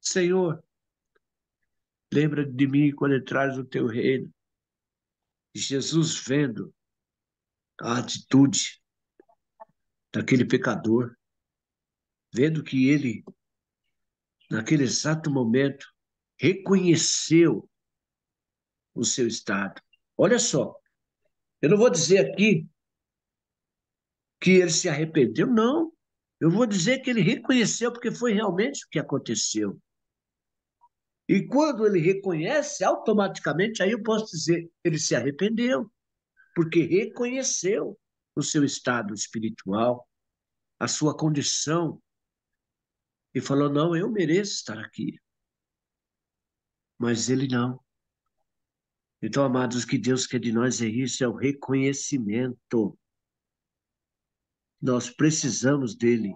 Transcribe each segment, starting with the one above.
Senhor, lembra de mim quando entrares no teu reino. E Jesus, vendo a atitude daquele pecador, vendo que ele, naquele exato momento, reconheceu o seu estado. Olha só, eu não vou dizer aqui que ele se arrependeu, não. Eu vou dizer que ele reconheceu, porque foi realmente o que aconteceu. E quando ele reconhece, automaticamente, aí eu posso dizer, ele se arrependeu, porque reconheceu o seu estado espiritual, a sua condição, e falou: não, eu mereço estar aqui. Mas ele não. Então, amados, o que Deus quer de nós é isso, é o reconhecimento. Nós precisamos dele,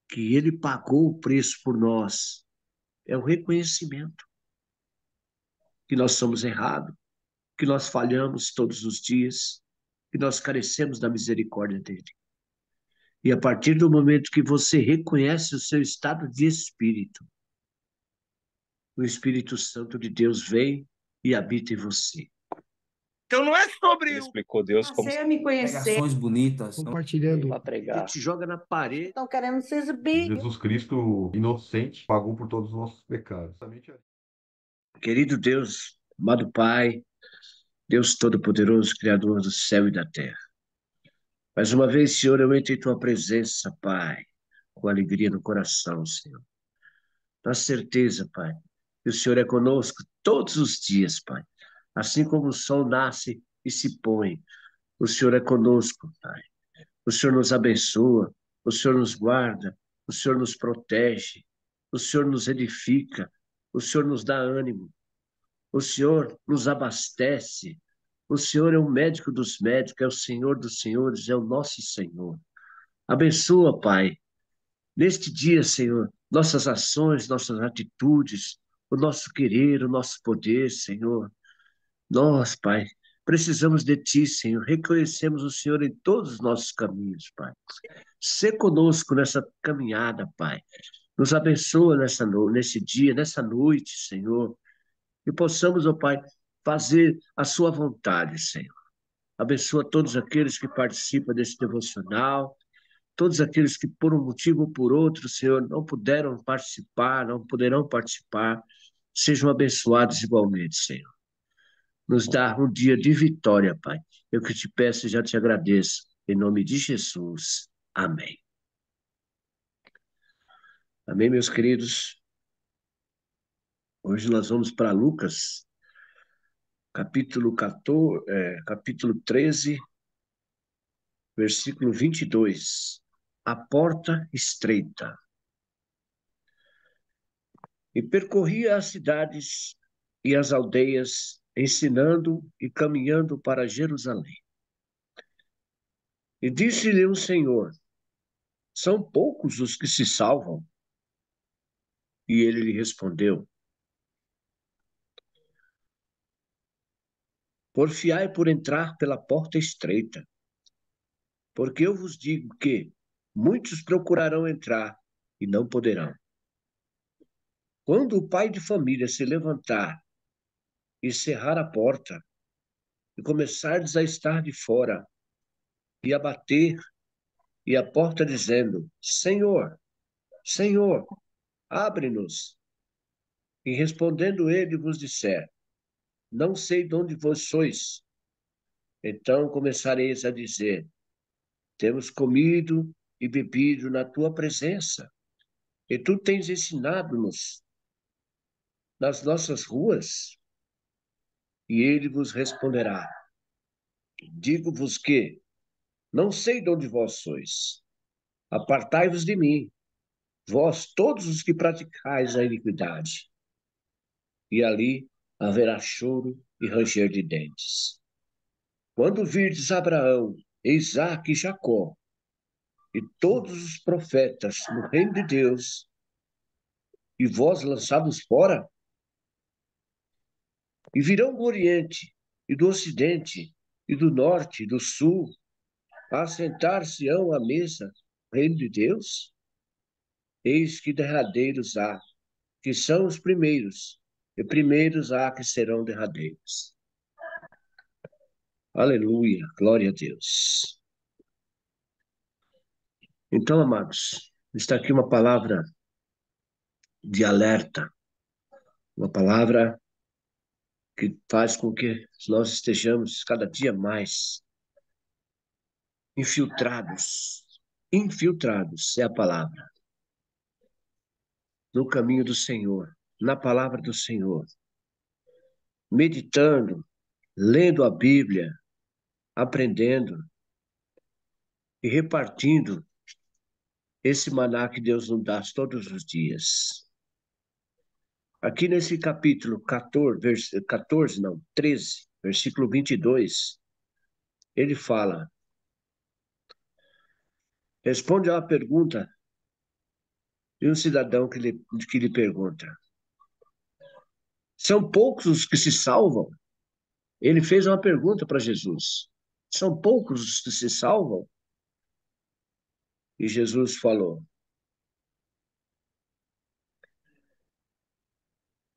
que ele pagou o preço por nós. É o reconhecimento que nós somos errados, que nós falhamos todos os dias, que nós carecemos da misericórdia dele. E a partir do momento que você reconhece o seu estado de espírito, o Espírito Santo de Deus vem e habita em você. Então não é sobre Ele explicou Deus como Passei a me conhecer. Pregações bonitas. compartilhando. para Ele pregar. te joga na parede. Estão querendo se exibir. Jesus Cristo, inocente, pagou por todos os nossos pecados. Querido Deus, amado Pai, Deus Todo-Poderoso, Criador do céu e da terra. Mais uma vez, Senhor, eu entro em Tua presença, Pai, com alegria no coração, Senhor. Na certeza, Pai, que o Senhor é conosco todos os dias, Pai. Assim como o sol nasce e se põe, o Senhor é conosco, Pai. O Senhor nos abençoa, o Senhor nos guarda, o Senhor nos protege, o Senhor nos edifica, o Senhor nos dá ânimo, o Senhor nos abastece, o Senhor é o médico dos médicos, é o Senhor dos senhores, é o nosso Senhor. Abençoa, Pai, neste dia, Senhor, nossas ações, nossas atitudes, o nosso querer, o nosso poder, Senhor. Nós, Pai, precisamos de Ti, Senhor. Reconhecemos o Senhor em todos os nossos caminhos, Pai. Sê conosco nessa caminhada, Pai. Nos abençoa nesse dia, nessa noite, Senhor. Que possamos, ó Pai, fazer a Sua vontade, Senhor. Abençoa todos aqueles que participam desse devocional, todos aqueles que, por um motivo ou por outro, Senhor, não puderam participar, não poderão participar, sejam abençoados igualmente, Senhor. Nos dá um dia de vitória, Pai. Eu que te peço e já te agradeço. Em nome de Jesus. Amém. Amém, meus queridos? Hoje nós vamos para Lucas, capítulo 14, capítulo 13, versículo 22. A porta estreita. E percorria as cidades e as aldeias, ensinando e caminhando para Jerusalém. E disse-lhe o Senhor: são poucos os que se salvam. E ele lhe respondeu: porfiai por entrar pela porta estreita, porque eu vos digo que muitos procurarão entrar e não poderão. Quando o pai de família se levantar e cerrar a porta, e começardes a estar de fora, e a bater, e a porta dizendo: Senhor, Senhor, abre-nos. E respondendo ele vos disser: não sei de onde vós sois. Então começareis a dizer: temos comido e bebido na tua presença, e tu tens ensinado-nos nas nossas ruas. E ele vos responderá: digo-vos que não sei de onde vós sois. Apartai-vos de mim, vós todos os que praticais a iniquidade. E ali haverá choro e ranger de dentes. Quando virdes Abraão, Isaque e Jacó, e todos os profetas no reino de Deus, e vós lançados fora, e virão do Oriente, e do Ocidente, e do Norte, e do Sul, assentar-se-ão à mesa, reino de Deus? Eis que derradeiros há, que são os primeiros, e primeiros há que serão derradeiros. Aleluia, glória a Deus. Então, amados, está aqui uma palavra de alerta, uma palavra que faz com que nós estejamos cada dia mais infiltrados. Infiltrados é a palavra. No caminho do Senhor, na palavra do Senhor. Meditando, lendo a Bíblia, aprendendo e repartindo esse maná que Deus nos dá todos os dias. Aqui nesse capítulo 14, não, 13, versículo 22, ele fala, responde a uma pergunta de um cidadão que lhe pergunta, são poucos os que se salvam? Ele fez uma pergunta para Jesus, são poucos os que se salvam? E Jesus falou,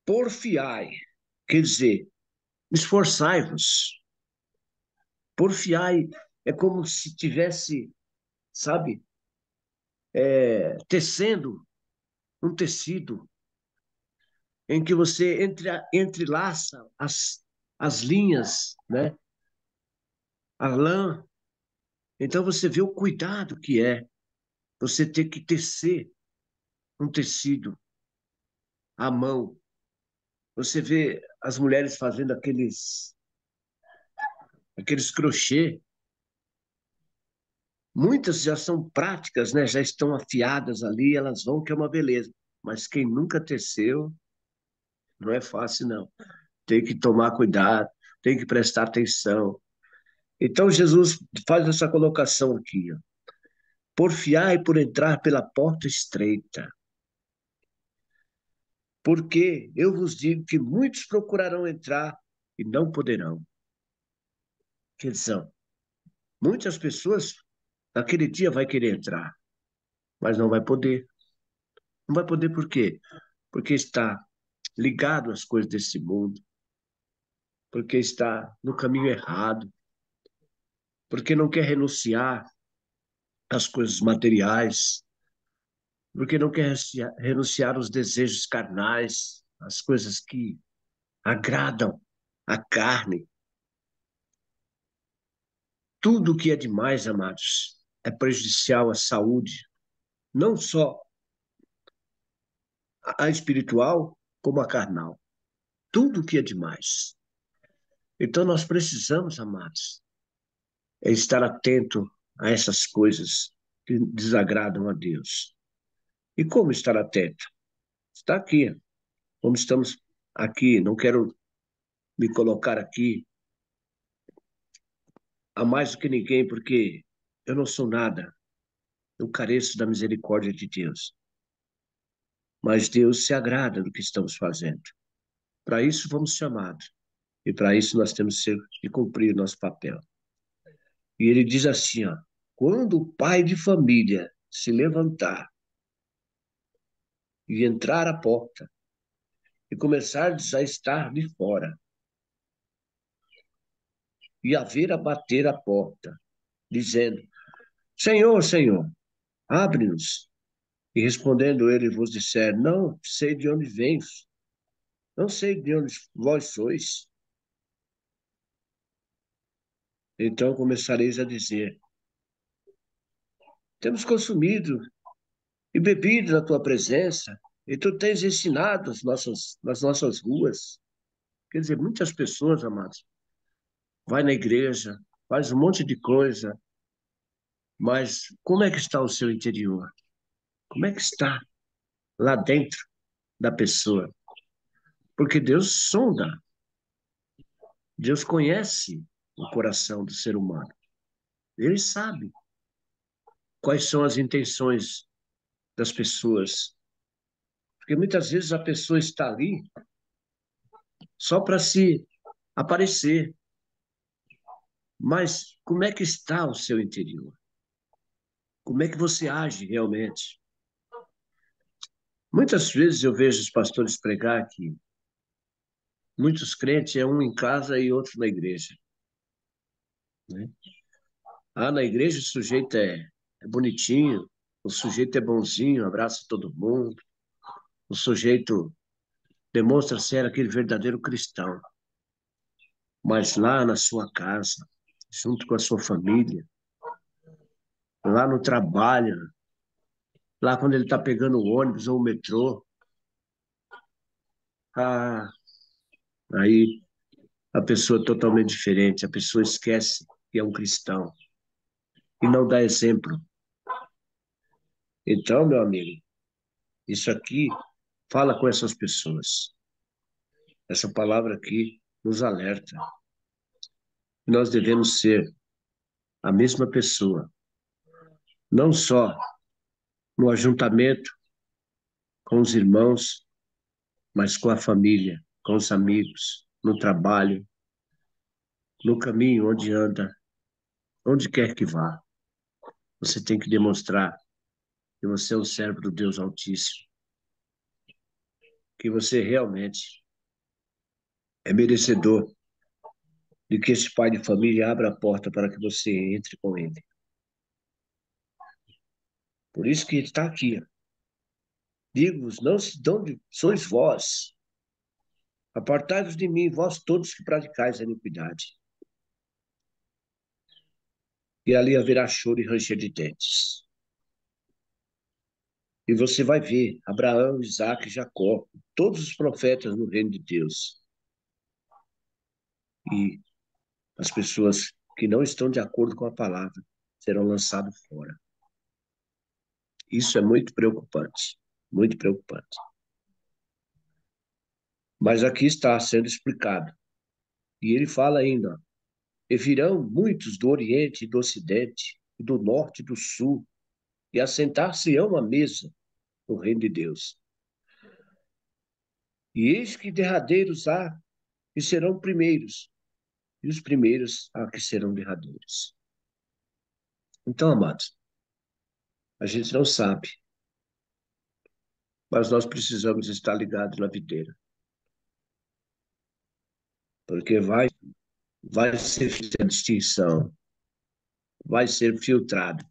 porfiai, quer dizer, esforçai-vos. Porfiai é como se tivesse, sabe, tecendo um tecido em que você entrelaça as linhas, né? A lã. Então você vê o cuidado que é você ter que tecer um tecido à mão. Você vê as mulheres fazendo aqueles crochê. Muitas já são práticas, né? Já estão afiadas ali, elas vão que é uma beleza. Mas quem nunca teceu, não é fácil, não. Tem que tomar cuidado, tem que prestar atenção. Então Jesus faz essa colocação aqui, ó. Porfiai por entrar pela porta estreita, porque eu vos digo que muitos procurarão entrar e não poderão. Atenção, muitas pessoas naquele dia vai querer entrar, mas não vai poder. Não vai poder por quê? Porque está ligado às coisas desse mundo, porque está no caminho errado, porque não quer renunciar às coisas materiais, porque não quer renunciar aos desejos carnais, às coisas que agradam a carne. Tudo que é demais, amados, é prejudicial à saúde, não só a espiritual, como a carnal. Tudo que é demais. Então nós precisamos, amados, estar atento a essas coisas que desagradam a Deus. E como estar atento? Está aqui. Como estamos aqui, não quero me colocar aqui a mais do que ninguém, porque eu não sou nada. Eu careço da misericórdia de Deus. Mas Deus se agrada do que estamos fazendo. Para isso fomos chamados. E para isso nós temos que cumprir o nosso papel. E ele diz assim, ó, quando o pai de família se levantar e entrar à porta e começar a estar de fora e haver a bater a porta, dizendo, Senhor, Senhor, abre-nos. E respondendo ele vos disser, não sei de onde vens, não sei de onde vós sois. Então começareis a dizer, temos consumido e bebido na tua presença, e tu tens ensinado nas nossas ruas. Quer dizer, muitas pessoas, amados, vai na igreja, faz um monte de coisa, mas como é que está o seu interior? Como é que está lá dentro da pessoa? Porque Deus sonda, Deus conhece o coração do ser humano. Ele sabe quais são as intenções das pessoas. Porque muitas vezes a pessoa está ali só para se aparecer. Mas como é que está o seu interior? Como é que você age realmente? Muitas vezes eu vejo os pastores pregar que muitos crentes é um em casa e outro na igreja, né? Ah, na igreja o sujeito é bonitinho, o sujeito é bonzinho, abraça todo mundo, o sujeito demonstra ser aquele verdadeiro cristão. Mas lá na sua casa, junto com a sua família, lá no trabalho, lá quando ele está pegando o ônibus ou o metrô, ah, aí a pessoa é totalmente diferente, a pessoa esquece que é um cristão e não dá exemplo. Então, meu amigo, isso aqui fala com essas pessoas. Essa palavra aqui nos alerta. Nós devemos ser a mesma pessoa, não só no ajuntamento com os irmãos, mas com a família, com os amigos, no trabalho, no caminho onde anda, onde quer que vá. Você tem que demonstrar que você é um servo do Deus Altíssimo, que você realmente é merecedor de que esse pai de família abra a porta para que você entre com ele. Por isso que está aqui. Digo-vos, não se dão de, sois vós. Apartai-vos de mim, vós todos que praticais a iniquidade. E ali haverá choro e ranger de dentes. E você vai ver Abraão, Isaac, Jacó, todos os profetas no reino de Deus. E as pessoas que não estão de acordo com a palavra serão lançadas fora. Isso é muito preocupante, muito preocupante. Mas aqui está sendo explicado. E ele fala ainda, e virão muitos do Oriente e do Ocidente, e do Norte e do Sul, e assentar-se-ão à mesa no reino de Deus. E eis que derradeiros há que serão primeiros, e os primeiros há que serão derradeiros. Então, amados, a gente não sabe, mas nós precisamos estar ligados na videira, porque vai ser feita a distinção, vai ser filtrado,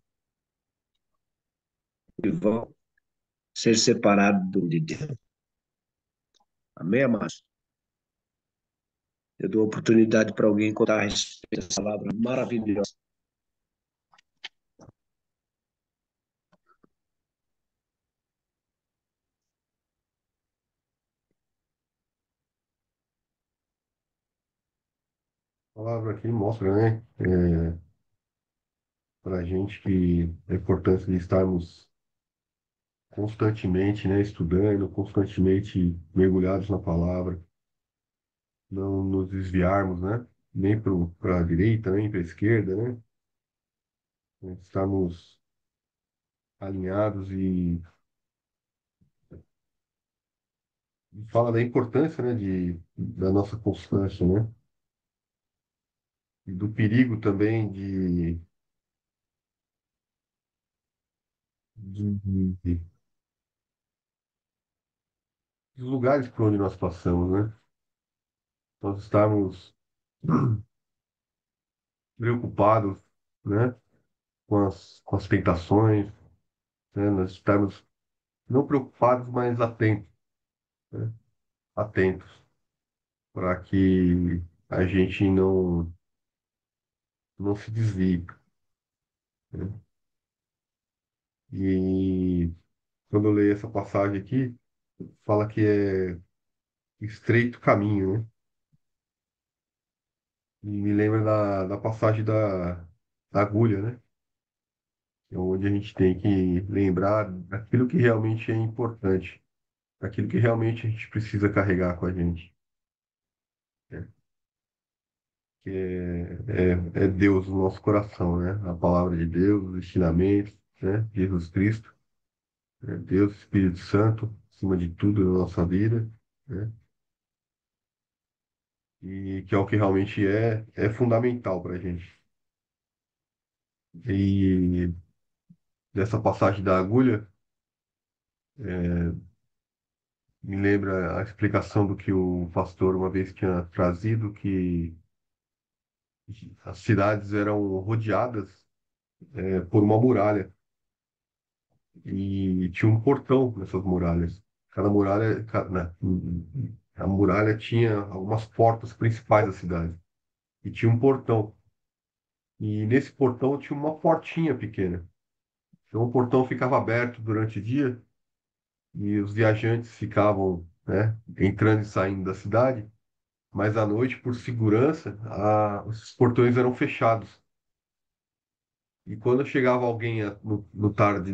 e vão ser separados do de Deus. Amém, amados? Eu dou oportunidade para alguém contar a respeito dessa palavra maravilhosa. A palavra aqui mostra, né, para a gente que a importância de estarmos constantemente, né, estudando, constantemente mergulhados na palavra, não nos desviarmos, né, nem para a direita, nem para a esquerda, né, estarmos alinhados e fala da importância, né, da nossa constância, né, e do perigo também de dos lugares por onde nós passamos, né, nós estamos preocupados, né, com as tentações, né, nós estamos não preocupados, mas atentos, né, atentos para que a gente não se desvie, né? E quando eu leio essa passagem aqui, fala que é estreito caminho, né? E me lembra da passagem da agulha, né? É onde a gente tem que lembrar daquilo que realmente é importante, daquilo que realmente a gente precisa carregar com a gente, né? Que é Deus no nosso coração, né? A palavra de Deus, os ensinamentos, né? Jesus Cristo, né? Deus, Espírito Santo, acima de tudo na nossa vida, né? E que é o que realmente é fundamental para a gente. E dessa passagem da agulha, me lembra a explicação do que o pastor uma vez tinha trazido, que as cidades eram rodeadas por uma muralha e tinha um portão nessas muralhas. Cada muralha, a muralha tinha algumas portas principais da cidade e tinha um portão. E nesse portão tinha uma portinha pequena. Então o portão ficava aberto durante o dia e os viajantes ficavam, né, entrando e saindo da cidade, mas à noite, por segurança, os portões eram fechados. E quando chegava alguém no tarde,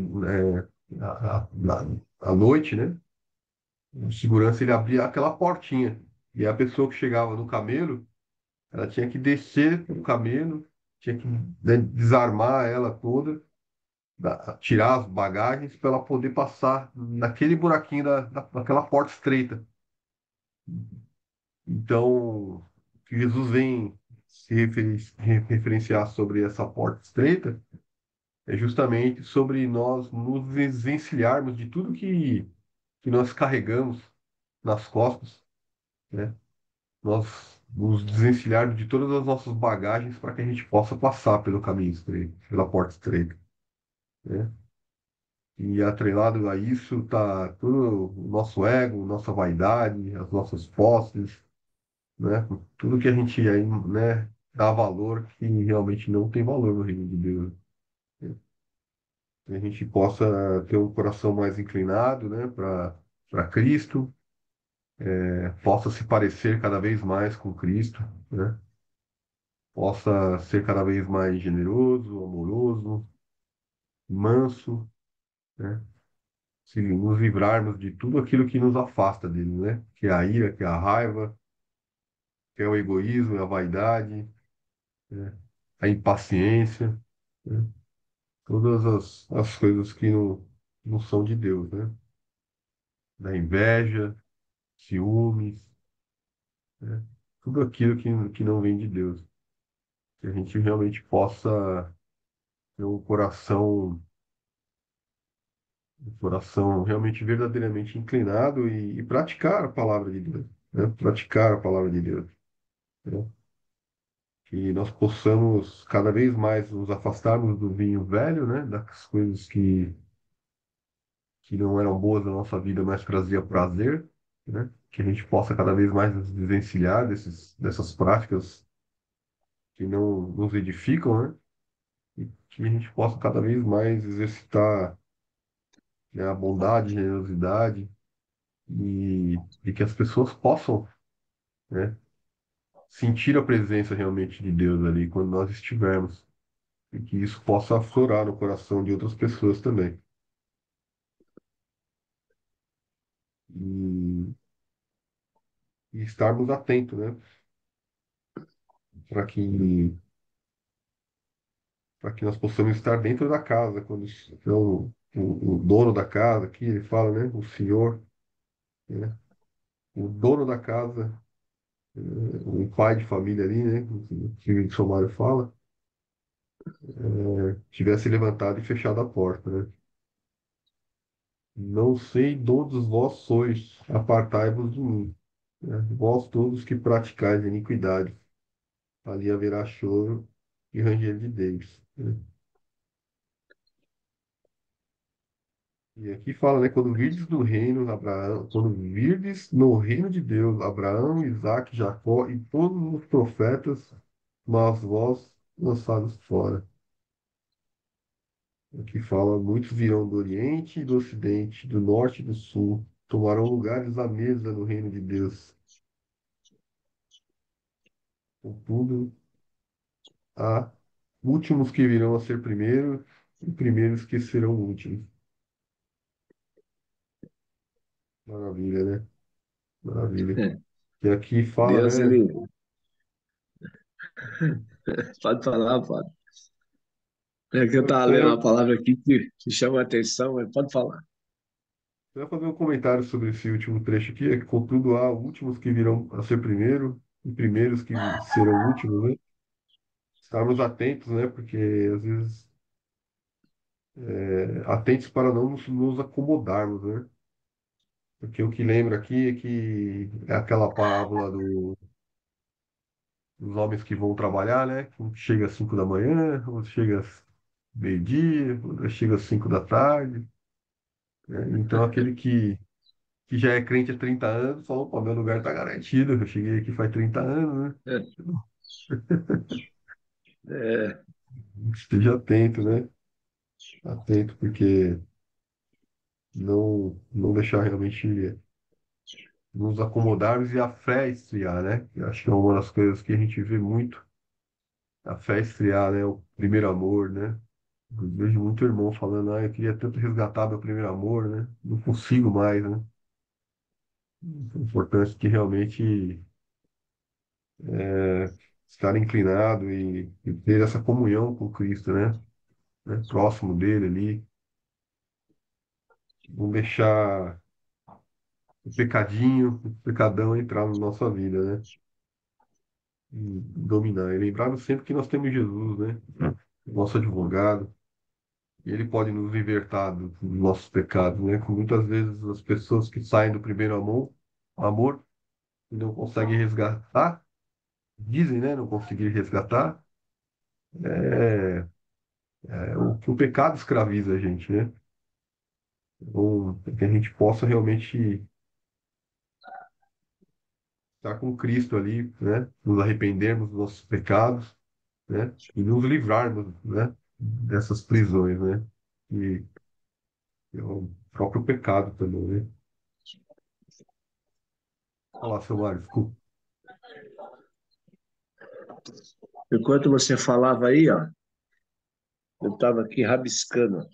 à noite, né, o segurança ele abria aquela portinha. E a pessoa que chegava no camelo, ela tinha que descer do camelo, tinha que, né, desarmar ela toda, tirar as bagagens para ela poder passar naquele buraquinho daquela porta estreita. Então, que Jesus vem referenciar sobre essa porta estreita é justamente sobre nós nos desvencilharmos de tudo que nós carregamos nas costas, né? Nós nos desvencilharmos de todas as nossas bagagens para que a gente possa passar pelo caminho estreito, pela porta estreita, né? E atrelado a isso está todo o nosso ego, nossa vaidade, as nossas posses, né? Tudo que a gente aí, né, dá valor que realmente não tem valor no reino de Deus. Que a gente possa ter um coração mais inclinado, né, para Cristo, possa se parecer cada vez mais com Cristo, né? Possa ser cada vez mais generoso, amoroso, manso, né? Se nos livrarmos de tudo aquilo que nos afasta dele, né? Que é a ira, que é a raiva, que é o egoísmo, a vaidade, né? A impaciência, né? Todas as coisas que não são de Deus, né? Da inveja, ciúmes, né? Tudo aquilo que não vem de Deus. Que a gente realmente possa ter um coração realmente verdadeiramente inclinado e praticar a palavra de Deus, né? Praticar a palavra de Deus, né? Que nós possamos cada vez mais nos afastarmos do vinho velho, né? Das coisas que não eram boas na nossa vida, mas trazia prazer, né? Que a gente possa cada vez mais nos desvencilhar dessas práticas que não nos edificam, né? E que a gente possa cada vez mais exercitar, né, a bondade, a generosidade e que as pessoas possam, né, sentir a presença realmente de Deus ali quando nós estivermos e que isso possa aflorar no coração de outras pessoas também. E, e estarmos atentos, né, para que nós possamos estar dentro da casa, quando então, o dono da casa, aqui ele fala, né, o senhor, né, o dono da casa, o pai de família ali, né, que o Somário fala, tivesse levantado e fechado a porta, né? Não sei de onde vós sois, apartai-vos de mim, né? Vós todos que praticais iniquidade, ali haverá choro e ranger de dentes, né? E aqui fala, né, quando virdes no reino, Abraão, quando virdes no reino de Deus, Abraão, Isaque, Jacó e todos os profetas, mas vós lançados fora. Aqui fala, muitos virão do Oriente e do Ocidente, do Norte e do Sul, tomarão lugares à mesa no reino de Deus. Contudo, há últimos que virão a ser primeiros e primeiros que serão últimos. Maravilha, né? Maravilha. É, E aqui fala, Deus, né? ele. Pode falar, pode. É que eu Eu estava só lendo ia, uma palavra aqui que chama a atenção, mas pode falar. só ia fazer um comentário sobre esse último trecho aqui. É que, contudo, há últimos que virão a ser primeiro e primeiros que serão últimos, né? Estarmos atentos, né? Porque às vezes atentos para não nos acomodarmos, né? Porque o que lembra aqui é que é aquela parábola dos homens que vão trabalhar, né? Um chega às 5 da manhã, outro chega às meio-dia, outro chega às 5 da tarde, né? Então aquele que já é crente há 30 anos, fala, opa, meu lugar está garantido, eu cheguei aqui faz 30 anos, né? É, é, Esteja atento, né? Atento, porque não deixar realmente nos acomodarmos e a fé esfriar, né? Eu acho que é uma das coisas que a gente vê muito, a fé esfriar, né? O primeiro amor, né? Eu vejo muito irmão falando, eu queria tanto resgatar meu primeiro amor, né? Não consigo mais, né? É importante que realmente estar inclinado e ter essa comunhão com Cristo, né? Próximo dele ali, não deixar o pecadinho, o pecadão entrar na nossa vida, né? E dominar. E lembrando sempre que nós temos Jesus, né? Nosso advogado, e ele pode nos libertar dos nossos pecados, né? Que muitas vezes as pessoas que saem do primeiro amor e não conseguem resgatar, dizem, né? Não conseguir resgatar, é, é o que o pecado escraviza a gente, né? Então, que a gente possa realmente estar com Cristo ali, né? Nos arrependermos dos nossos pecados, né? E nos livrarmos, né? Dessas prisões, né? E é o próprio pecado também, né? Olha lá, seu Mário, desculpa. enquanto você falava aí, ó, eu estava aqui rabiscando,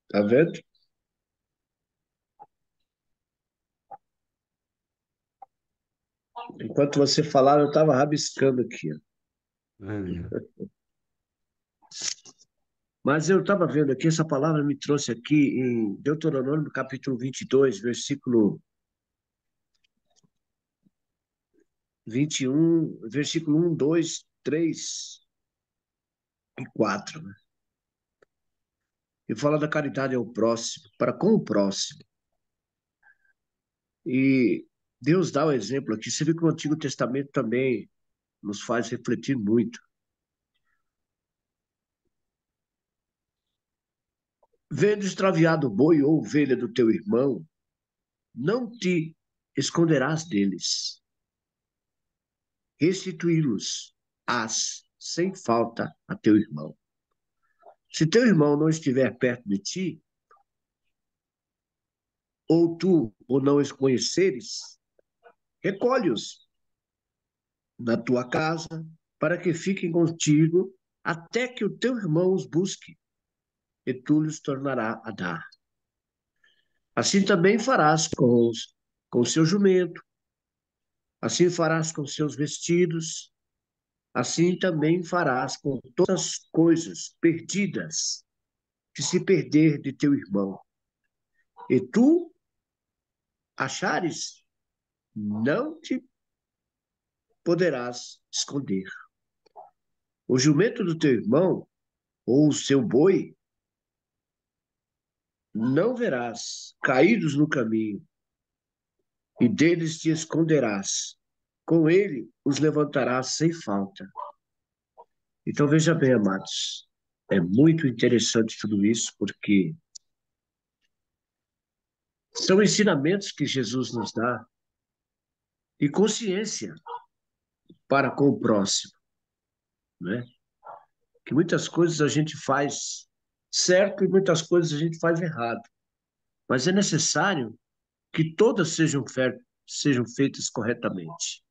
tá vendo? Enquanto você falava, eu estava rabiscando aqui, ó. É, Mas eu estava vendo aqui, essa palavra me trouxe aqui em Deuteronômio capítulo 22, versículo um, 2, 3 e 4, né? E fala da caridade ao próximo, para com o próximo. E Deus dá o exemplo aqui. Você vê que o Antigo Testamento também nos faz refletir muito. Vendo extraviado o boi ou ovelha do teu irmão, não te esconderás deles. Restituí-los-ás sem falta a teu irmão. Se teu irmão não estiver perto de ti, ou tu o não os conheceres, recolhe-os na tua casa, para que fiquem contigo, até que o teu irmão os busque, e tu lhes tornará a dar. Assim também farás com o seu jumento, assim farás com seus vestidos, assim também farás com todas as coisas perdidas que se perder de teu irmão. E tu achares, não te poderás esconder. O jumento do teu irmão, ou o seu boi, não verás caídos no caminho, e deles te esconderás. Com ele os levantarás sem falta. Então veja bem, amados, é muito interessante tudo isso, porque são ensinamentos que Jesus nos dá e consciência para com o próximo, né? Que muitas coisas a gente faz certo e muitas coisas a gente faz errado, mas é necessário que todas sejam feitas corretamente.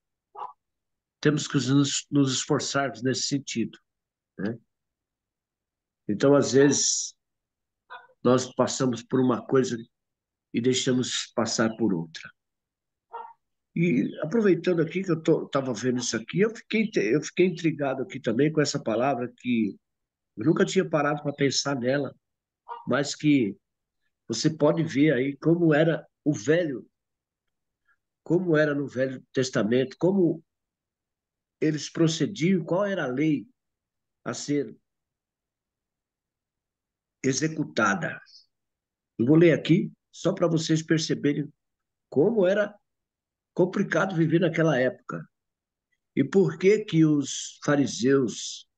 Temos que nos esforçarmos nesse sentido, né? Então, às vezes, nós passamos por uma coisa e deixamos passar por outra. E aproveitando aqui que eu estava vendo isso aqui, eu fiquei intrigado aqui também com essa palavra que eu nunca tinha parado para pensar nela, mas que você pode ver aí como era no Velho Testamento, como eles procediam, qual era a lei a ser executada. Eu vou ler aqui só para vocês perceberem como era complicado viver naquela época. E por que que os fariseus,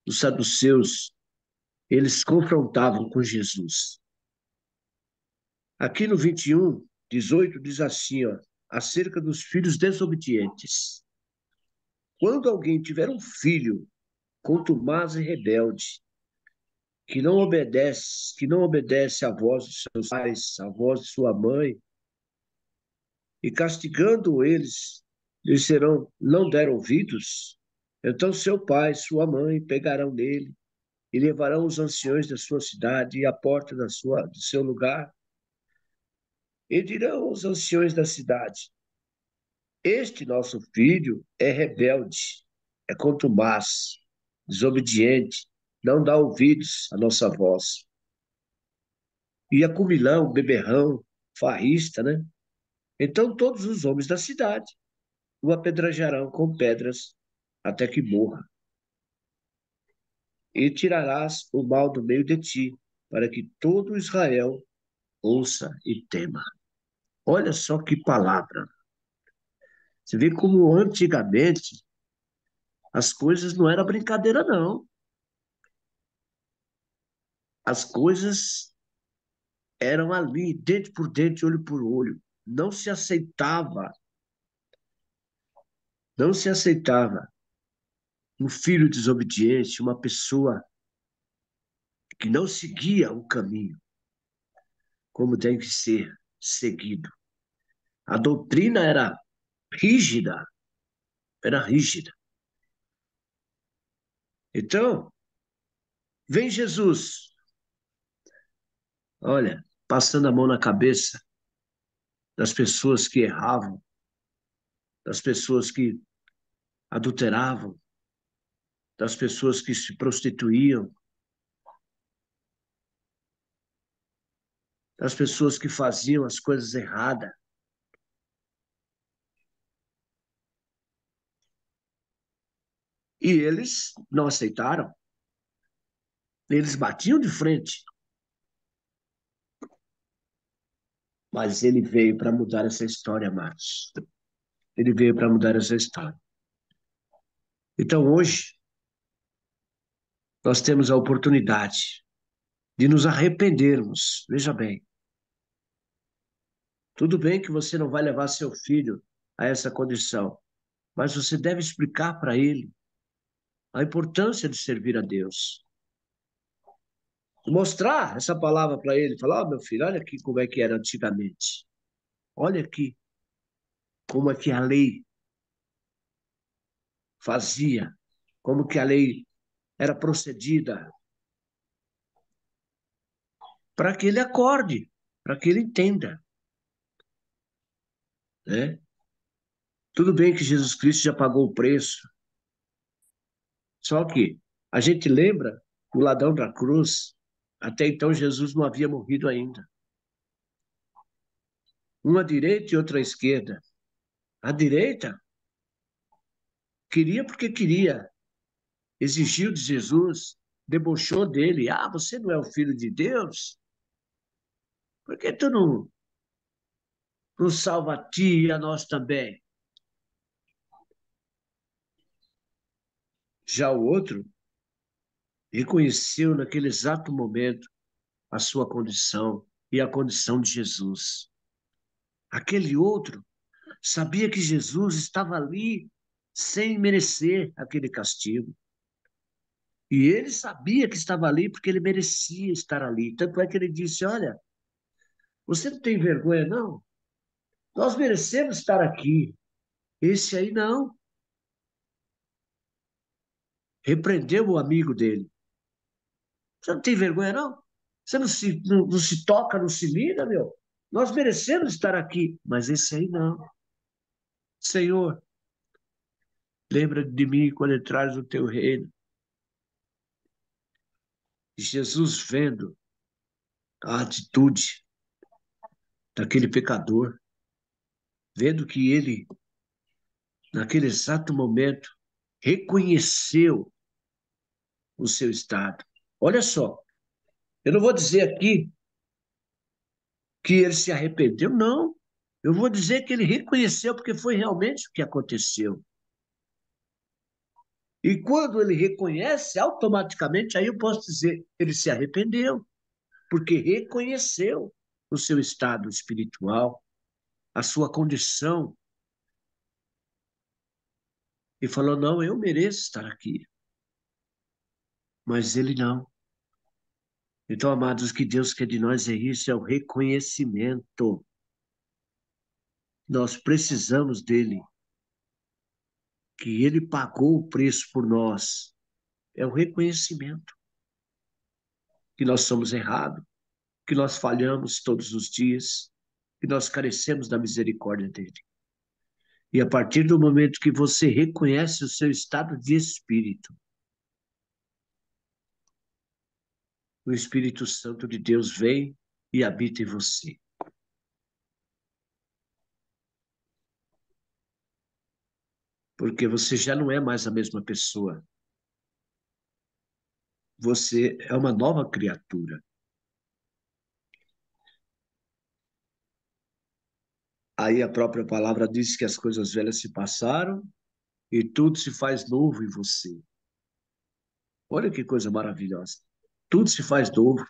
os saduceus, eles confrontavam com Jesus? Aqui no 21:18 diz assim, ó, acerca dos filhos desobedientes. Quando alguém tiver um filho contumaz e rebelde, que não obedece à voz de seus pais, à voz de sua mãe, e castigando eles, lhes serão, não deram ouvidos, então seu pai, sua mãe pegarão nele e levarão os anciões da sua cidade e à porta do seu lugar, e dirão aos anciões da cidade: este nosso filho é rebelde, é contumaz, desobediente, não dá ouvidos à nossa voz. E acumilão, beberrão, farrista, né? Então todos os homens da cidade o apedrejarão com pedras até que morra. E tirarás o mal do meio de ti, para que todo Israel ouça e tema. Olha só que palavra. Você vê como antigamente as coisas não eram brincadeira, não. As coisas eram ali, dente por dente, olho por olho. Não se aceitava um filho desobediente, uma pessoa que não seguia o caminho como tem que ser seguido. A doutrina rígida, era rígida. Então, vem Jesus, olha, passando a mão na cabeça das pessoas que erravam, das pessoas que adulteravam, das pessoas que se prostituíam, das pessoas que faziam as coisas erradas. E eles não aceitaram. Eles batiam de frente. Mas ele veio para mudar essa história, Marcos. Ele veio para mudar essa história. Então, hoje, nós temos a oportunidade de nos arrependermos. Veja bem, tudo bem que você não vai levar seu filho a essa condição, mas você deve explicar para ele a importância de servir a Deus. Mostrar essa palavra para ele, falar: meu filho, olha aqui como é que era antigamente. Olha aqui como é que a lei fazia, como que a lei era procedida, para que ele acorde, para que ele entenda, né? Tudo bem que Jesus Cristo já pagou o preço, só que a gente lembra do ladrão da cruz, até então Jesus não havia morrido ainda. Uma à direita e outra à esquerda. A direita queria porque queria, exigiu de Jesus, debochou dele. Ah, você não é o filho de Deus? Por que tu não salva a ti e a nós também? Já o outro reconheceu naquele exato momento a sua condição e a condição de Jesus. Aquele outro sabia que Jesus estava ali sem merecer aquele castigo. E ele sabia que estava ali porque ele merecia estar ali. Tanto é que ele disse: olha, você não tem vergonha, não? Nós merecemos estar aqui. Esse aí não. Repreendeu o amigo dele. Você não tem vergonha, não? Você não se toca, não se mira, meu? Nós merecemos estar aqui, mas esse aí não. Senhor, lembra de mim quando entrares no teu reino. E Jesus, vendo a atitude daquele pecador, vendo que ele, naquele exato momento, reconheceu o seu estado. Olha só, Eu não vou dizer aqui que ele se arrependeu, não. Eu vou dizer que ele reconheceu, porque foi realmente o que aconteceu. E quando ele reconhece, automaticamente, aí eu posso dizer, ele se arrependeu, porque reconheceu o seu estado espiritual, a sua condição, e falou: não, eu mereço estar aqui. Mas ele não. Então, amados, o que Deus quer de nós é isso, é o reconhecimento. Nós precisamos dele, que ele pagou o preço por nós. É o reconhecimento que nós somos errados, que nós falhamos todos os dias, que nós carecemos da misericórdia dele. E a partir do momento que você reconhece o seu estado de espírito, o Espírito Santo de Deus vem e habita em você. Porque você já não é mais a mesma pessoa. Você é uma nova criatura. Aí a própria palavra diz que as coisas velhas se passaram e tudo se faz novo em você. Olha que coisa maravilhosa. Tudo se faz novo.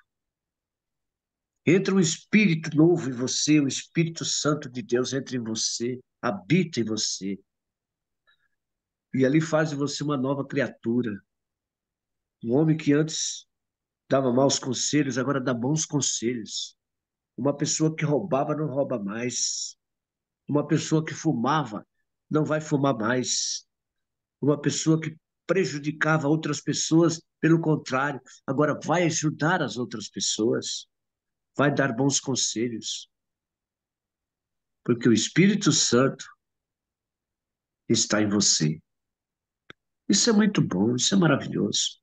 Entra um espírito novo em você, o Espírito Santo de Deus entra em você, habita em você. E ali faz de você uma nova criatura. Um homem que antes dava maus conselhos, agora dá bons conselhos. Uma pessoa que roubava não rouba mais. Uma pessoa que fumava não vai fumar mais. Uma pessoa que prejudicava outras pessoas, pelo contrário, agora vai ajudar as outras pessoas, vai dar bons conselhos, porque o Espírito Santo está em você. Isso é muito bom, isso é maravilhoso.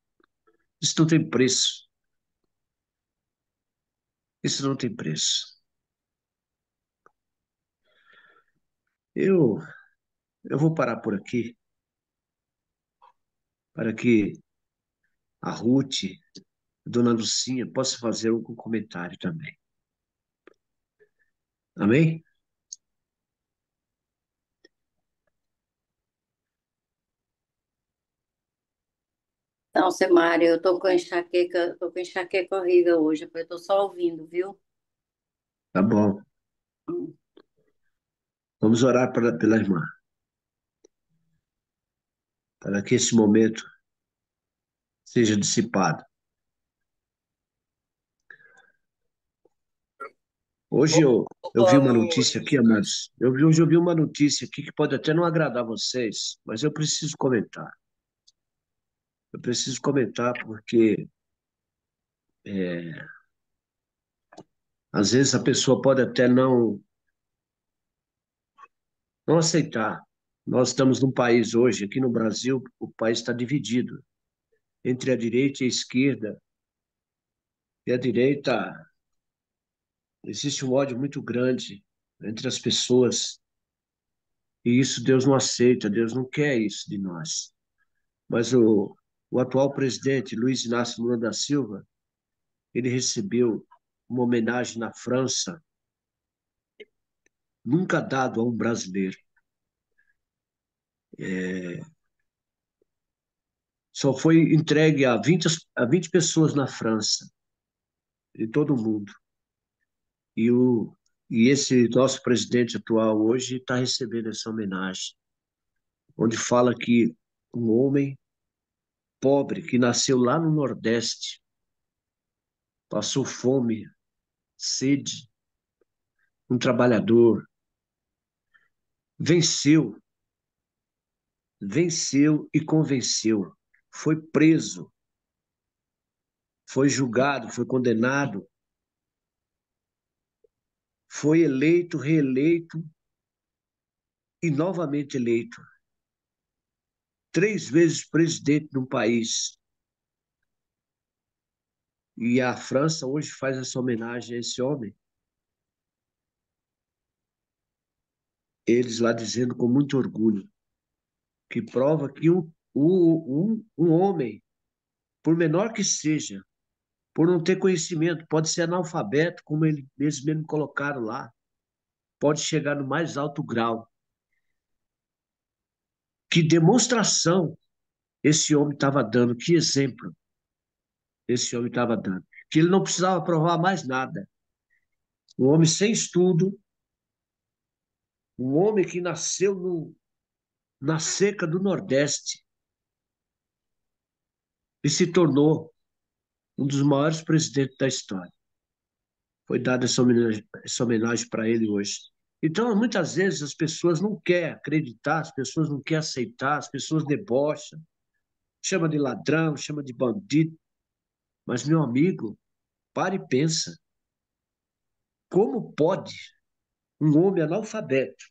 Isso não tem preço. Isso não tem preço. Eu, eu vou parar por aqui para que a Ruth, a Dona Lucinha, possa fazer algum comentário também. Amém? Não, Semário, eu tô com enxaqueca horrível hoje, eu tô só ouvindo, viu? Tá bom. Vamos orar pela irmã, para que esse momento seja dissipado. Hoje eu vi uma notícia aqui, amados. Hoje eu vi uma notícia aqui que pode até não agradar vocês, mas eu preciso comentar. Eu preciso comentar porque às vezes a pessoa pode até não aceitar. Nós estamos num país hoje, aqui no Brasil, o país está dividido entre a direita e a esquerda. E a direita, existe um ódio muito grande entre as pessoas. E isso Deus não aceita, Deus não quer isso de nós. Mas o atual presidente, Luiz Inácio Lula da Silva, ele recebeu uma homenagem na França, nunca dado a um brasileiro. Só foi entregue a 20 pessoas na França, de todo o mundo. E, e esse nosso presidente atual hoje está recebendo essa homenagem, onde fala que um homem pobre que nasceu lá no Nordeste, passou fome, sede, um trabalhador, venceu, venceu e convenceu, foi preso, foi julgado, foi condenado, foi eleito, reeleito e novamente eleito. 3 vezes presidente de um país. E a França hoje faz essa homenagem a esse homem. Eles lá dizendo com muito orgulho, que prova que um homem, por menor que seja, por não ter conhecimento, pode ser analfabeto, como eles mesmo colocaram lá, pode chegar no mais alto grau. Que demonstração esse homem estava dando, que exemplo esse homem estava dando. Que ele não precisava provar mais nada. Um homem sem estudo, um homem que nasceu na seca do Nordeste e se tornou um dos maiores presidentes da história. Foi dada essa homenagem para ele hoje. Então, muitas vezes as pessoas não querem acreditar, as pessoas não querem aceitar, as pessoas debocham, chama de ladrão, chama de bandido. Mas, meu amigo, pare e pensa. Como pode um homem analfabeto,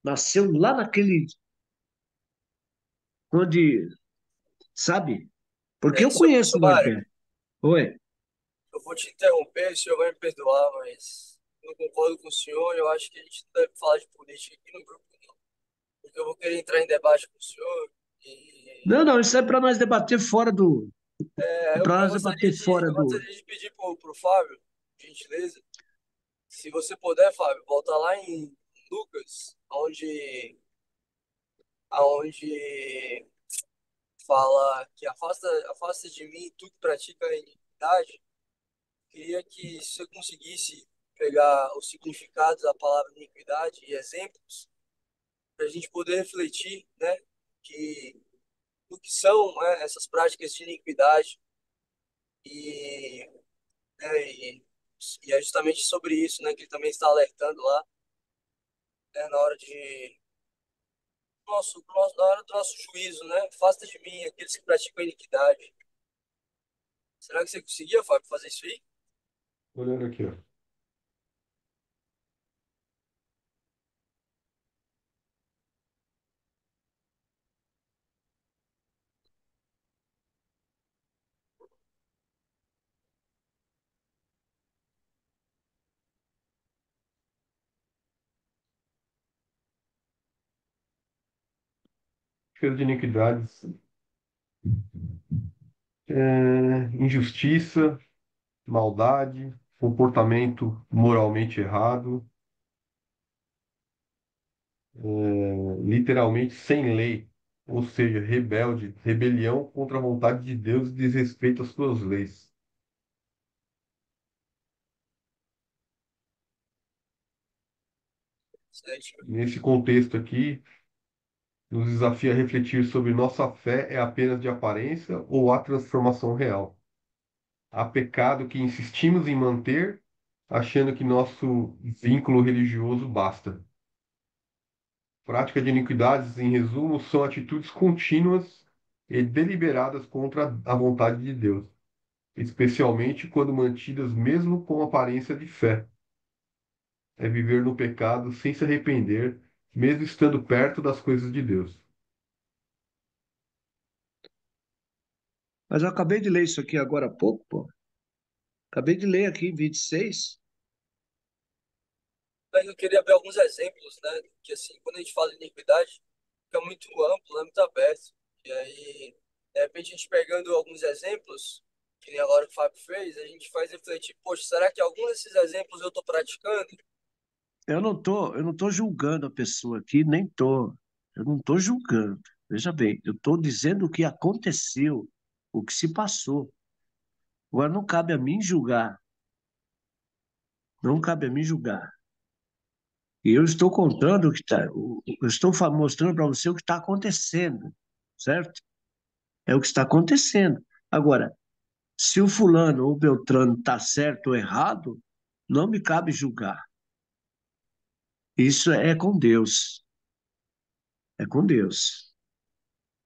nasceu lá naquele, onde, sabe? Porque eu Seu conheço o Mário, Nordeste. Oi. eu vou te interromper, o senhor vai me perdoar, mas eu não concordo com o senhor. Eu acho que a gente não deve falar de política aqui no grupo, não. Porque eu vou querer entrar em debate com o senhor. E Não, não, isso é para nós debater fora do. É eu, para eu nós gostaria debater de, fora eu do. gostaria de pedir pro Fábio, gentileza, se você puder, Fábio, voltar lá em Lucas, onde fala que afasta de mim tudo que pratica a iniquidade. Queria que você conseguisse pegar os significados da palavra iniquidade e exemplos para a gente poder refletir, né, que o que são, né, essas práticas de iniquidade e, né, e é justamente sobre isso, né, que ele também está alertando lá, né, na hora do nosso juízo, né, afasta de mim aqueles que praticam a iniquidade. Será que você conseguia, Fábio, fazer isso aí? Olhando aqui, ó. Cheiro de iniquidades, injustiça, maldade, comportamento moralmente errado, literalmente sem lei, ou seja, rebelde, rebelião contra a vontade de Deus e desrespeito às suas leis. Certo? Nesse contexto aqui, nos desafia a refletir sobre nossa fé é apenas de aparência ou há transformação real. Há pecado que insistimos em manter, achando que nosso vínculo religioso basta. Prática de iniquidades, em resumo, são atitudes contínuas e deliberadas contra a vontade de Deus, especialmente quando mantidas mesmo com aparência de fé. É viver no pecado sem se arrepender, mesmo estando perto das coisas de Deus. Mas eu acabei de ler isso aqui agora há pouco, pô. Acabei de ler aqui em 26. Mas eu queria ver alguns exemplos, né? Que assim, quando a gente fala de iniquidade, fica muito amplo, né, muito aberto. E aí, de repente, a gente pegando alguns exemplos, que nem agora o Fábio fez, a gente faz refletir, poxa, será que algum desses exemplos eu estou praticando? Eu não tô julgando a pessoa aqui, nem tô. Eu não tô julgando. Veja bem, eu estou dizendo o que aconteceu, o que se passou. Agora não cabe a mim julgar. Não cabe a mim julgar. E eu estou contando o que está, eu estou mostrando para você o que está acontecendo, certo? É o que está acontecendo. Agora, se o fulano ou o Beltrano está certo ou errado, não me cabe julgar. Isso é com Deus. É com Deus.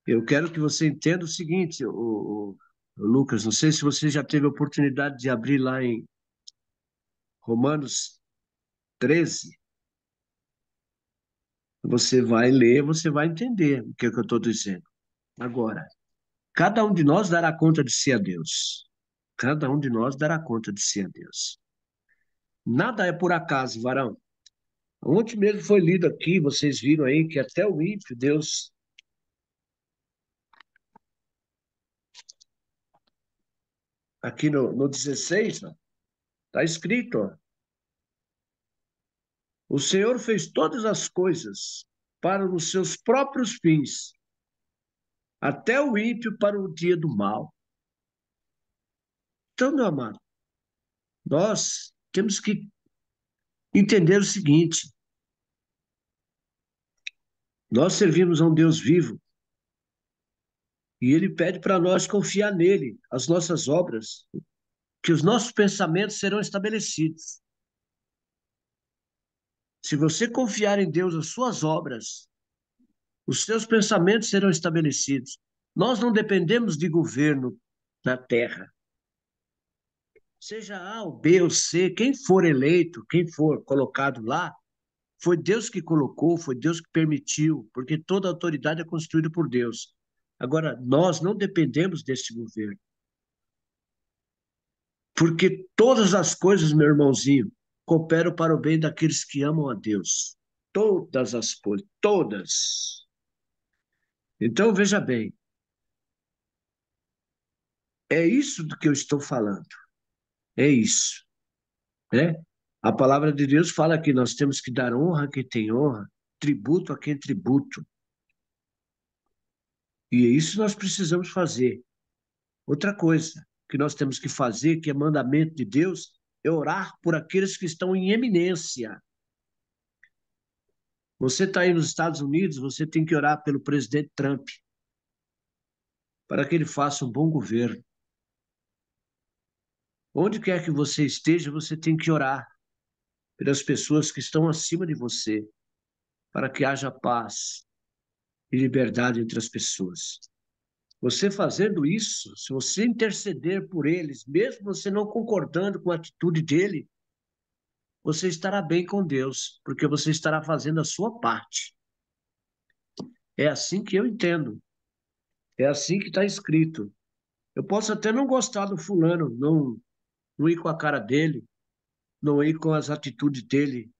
Eu quero que você entenda o seguinte, o Lucas, não sei se você já teve a oportunidade de abrir lá em Romanos 13. Você vai ler, você vai entender o que é que eu estou dizendo. Agora, cada um de nós dará conta de si a Deus. Cada um de nós dará conta de si a Deus. Nada é por acaso, varão. Ontem mesmo foi lido aqui, vocês viram aí que até o ímpio, aqui no 16, está escrito, ó, o Senhor fez todas as coisas para os seus próprios fins, até o ímpio para o dia do mal. Então, meu amado, nós temos que entender o seguinte: nós servimos a um Deus vivo e Ele pede para nós confiar nele, as nossas obras, que os nossos pensamentos serão estabelecidos. Se você confiar em Deus, as suas obras, os seus pensamentos serão estabelecidos. Nós não dependemos de governo na terra. Seja A, ou B, ou C, quem for eleito, quem for colocado lá, foi Deus que colocou, foi Deus que permitiu, porque toda autoridade é construída por Deus. Agora, nós não dependemos desse governo. Porque todas as coisas, meu irmãozinho, cooperam para o bem daqueles que amam a Deus. Todas as coisas, todas. Então, veja bem, é isso do que eu estou falando. É isso, né? A palavra de Deus fala que nós temos que dar honra a quem tem honra, tributo a quem tributo. E é isso que nós precisamos fazer. Outra coisa que nós temos que fazer, que é mandamento de Deus, é orar por aqueles que estão em eminência. Você está aí nos Estados Unidos, você tem que orar pelo presidente Trump, para que ele faça um bom governo. Onde quer que você esteja, você tem que orar pelas pessoas que estão acima de você, para que haja paz e liberdade entre as pessoas. Você fazendo isso, se você interceder por eles, mesmo você não concordando com a atitude dele, você estará bem com Deus, porque você estará fazendo a sua parte. É assim que eu entendo. É assim que está escrito. Eu posso até não gostar do fulano, não ir com a cara dele, não ir com as atitudes dele,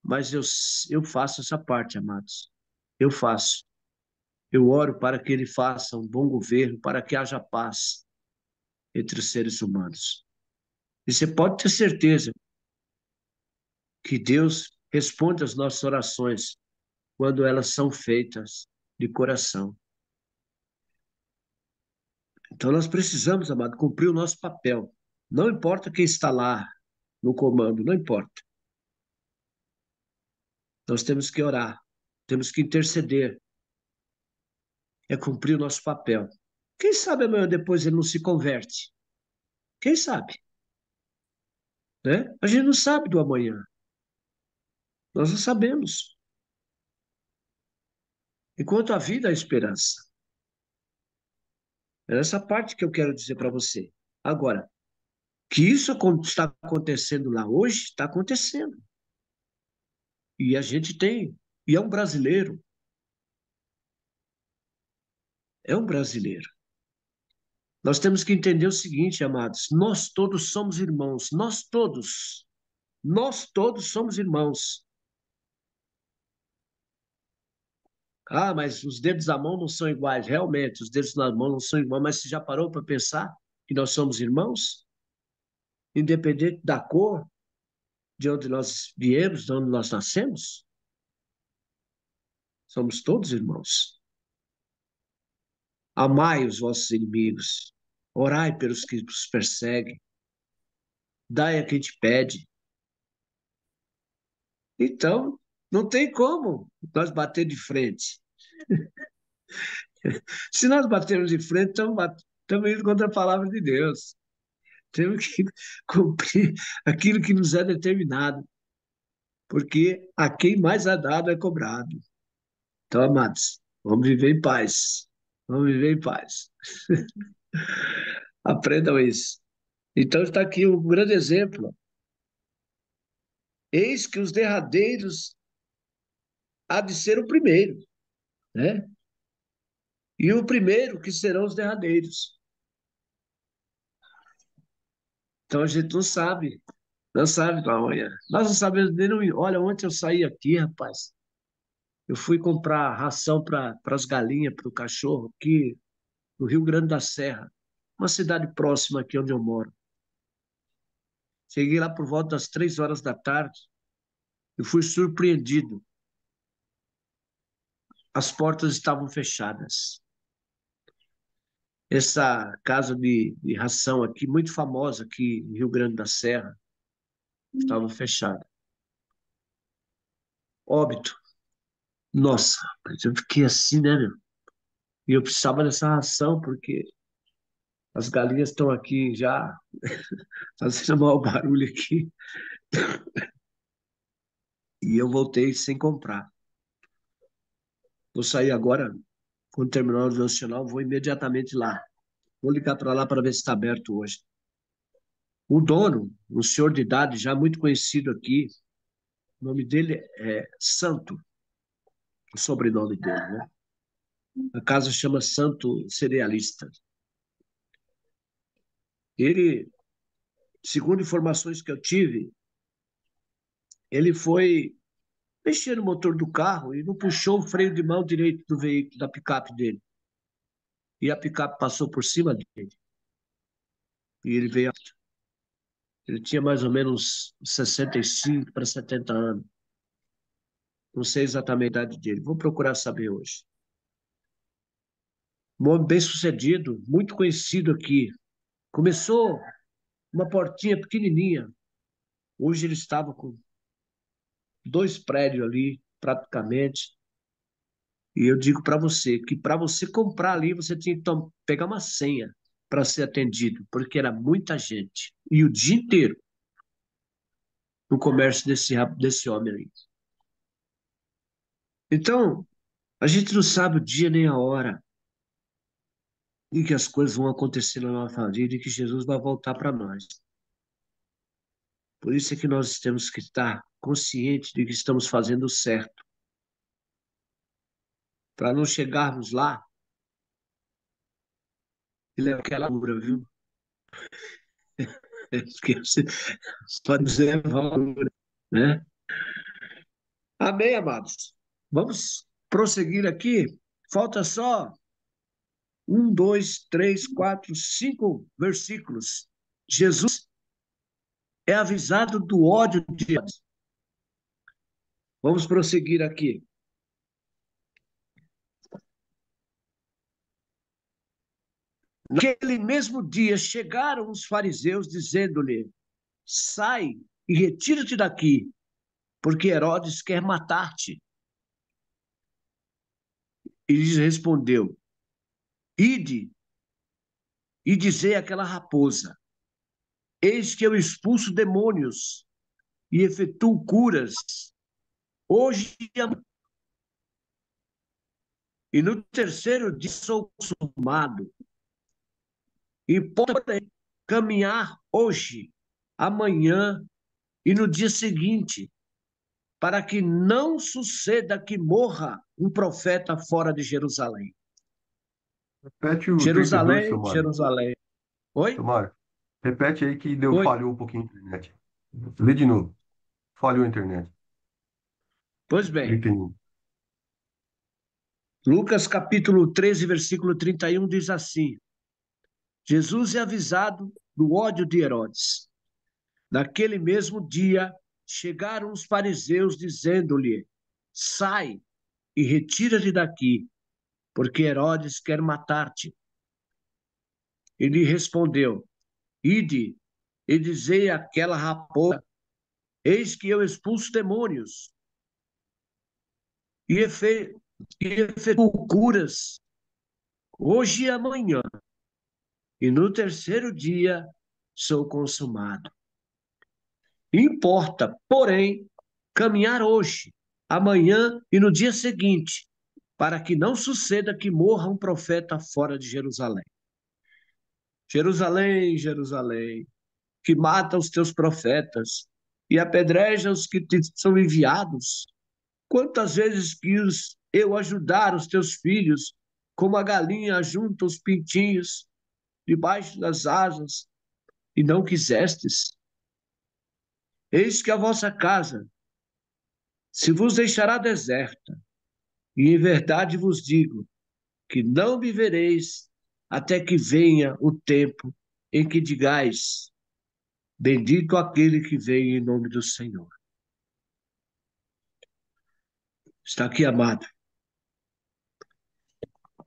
mas eu faço essa parte, amados. Eu faço. Eu oro para que ele faça um bom governo, para que haja paz entre os seres humanos. E você pode ter certeza que Deus responde às nossas orações quando elas são feitas de coração. Então nós precisamos, amado, cumprir o nosso papel. Não importa quem está lá no comando, não importa. Nós temos que orar, temos que interceder, é cumprir o nosso papel. Quem sabe amanhã depois ele não se converte? Quem sabe? Né? A gente não sabe do amanhã. Nós não sabemos. Enquanto a vida, há esperança. É essa parte que eu quero dizer para você. Agora, que isso está acontecendo lá hoje, está acontecendo. E a gente tem, e é um brasileiro. É um brasileiro. Nós temos que entender o seguinte, amados, nós todos somos irmãos, nós todos somos irmãos. Ah, mas os dedos da mão não são iguais. Realmente, os dedos da mão não são iguais, mas você já parou para pensar que nós somos irmãos? Independente da cor, de onde nós viemos, de onde nós nascemos? Somos todos irmãos. Amai os vossos inimigos, orai pelos que os perseguem, dai a quem te pede. Então, não tem como nós bater de frente. Se nós batermos de frente, estamos indo contra a palavra de Deus. Temos que cumprir aquilo que nos é determinado, porque a quem mais é dado é cobrado. Então, amados, vamos viver em paz. Vamos viver em paz. Aprendam isso. Então, está aqui um grande exemplo. Eis que os derradeiros há de ser o primeiro, né? E o primeiro que serão os derradeiros. Então, a gente não sabe do amanhã. Nós não sabemos nem. Olha, ontem eu saí aqui, rapaz. Eu fui comprar ração para as galinhas, para o cachorro, aqui no Rio Grande da Serra. uma cidade próxima aqui onde eu moro. Cheguei lá por volta das 3 horas da tarde e fui surpreendido. As portas estavam fechadas. Essa casa de ração aqui, muito famosa aqui em Rio Grande da Serra, estava fechada. Óbito. Nossa, mas eu fiquei assim, né, meu? E eu precisava dessa ração, porque as galinhas estão aqui já fazendo mau barulho aqui. E eu voltei sem comprar. Vou sair agora, quando terminar o nacional, vou imediatamente lá. Vou ligar para lá para ver se está aberto hoje. O dono, um senhor de idade já muito conhecido aqui, o nome dele é Santo, o sobrenome dele, né? A casa chama Santo Cerealista. Ele, segundo informações que eu tive, ele foi mexer no motor do carro e não puxou o freio de mão direito do veículo, da picape dele. E a picape passou por cima dele. E ele veio. Ele tinha mais ou menos 65 para 70 anos. Não sei exatamente a idade dele. Vou procurar saber hoje. Um homem bem-sucedido, muito conhecido aqui. Começou uma portinha pequenininha. Hoje ele estava com 2 prédios ali, praticamente. E eu digo para você que para você comprar ali, você tinha que pegar uma senha para ser atendido, porque era muita gente. E o dia inteiro no comércio desse homem aí. Então, a gente não sabe o dia nem a hora em que as coisas vão acontecer na nossa vida e que Jesus vai voltar para nós. Por isso é que nós temos que estar conscientes de que estamos fazendo o certo. Para não chegarmos lá e levar aquela cura, viu? Esqueci, pode levar a cura, né? Amém, amados. Vamos prosseguir aqui. Falta só 5 versículos. Jesus é avisado do ódio de Deus. Vamos prosseguir aqui. Naquele mesmo dia chegaram os fariseus dizendo-lhe: sai e retira-te daqui, porque Herodes quer matar-te. E lhes respondeu: ide e dizei àquela raposa: eis que eu expulso demônios e efetuo curas hoje e no terceiro dia sou consumado. E podem caminhar hoje, amanhã e no dia seguinte, para que não suceda que morra um profeta fora de Jerusalém. Repete o 32, seu Jerusalém, Mário. Jerusalém. Oi? Seu Mário, repete aí que Oi. falhou um pouquinho a internet. Lê de novo. Falhou a internet. Pois bem, 31. Lucas capítulo 13, versículo 31 diz assim: Jesus é avisado do ódio de Herodes. Naquele mesmo dia, chegaram os fariseus dizendo-lhe: sai e retira-te daqui, porque Herodes quer matar-te. Ele respondeu: ide e dizei àquela raposa: eis que eu expulso demônios e efetuo curas hoje e amanhã, e no terceiro dia sou consumado. Importa, porém, caminhar hoje, amanhã e no dia seguinte, para que não suceda que morra um profeta fora de Jerusalém. Jerusalém, Jerusalém, que mata os teus profetas e apedreja os que te são enviados. Quantas vezes quis eu ajudar os teus filhos, como a galinha junta os pintinhos debaixo das asas, e não quisestes? Eis que a vossa casa se vos deixará deserta, e em verdade vos digo que não vivereis até que venha o tempo em que digais: bendito aquele que vem em nome do Senhor. Está aqui, amado,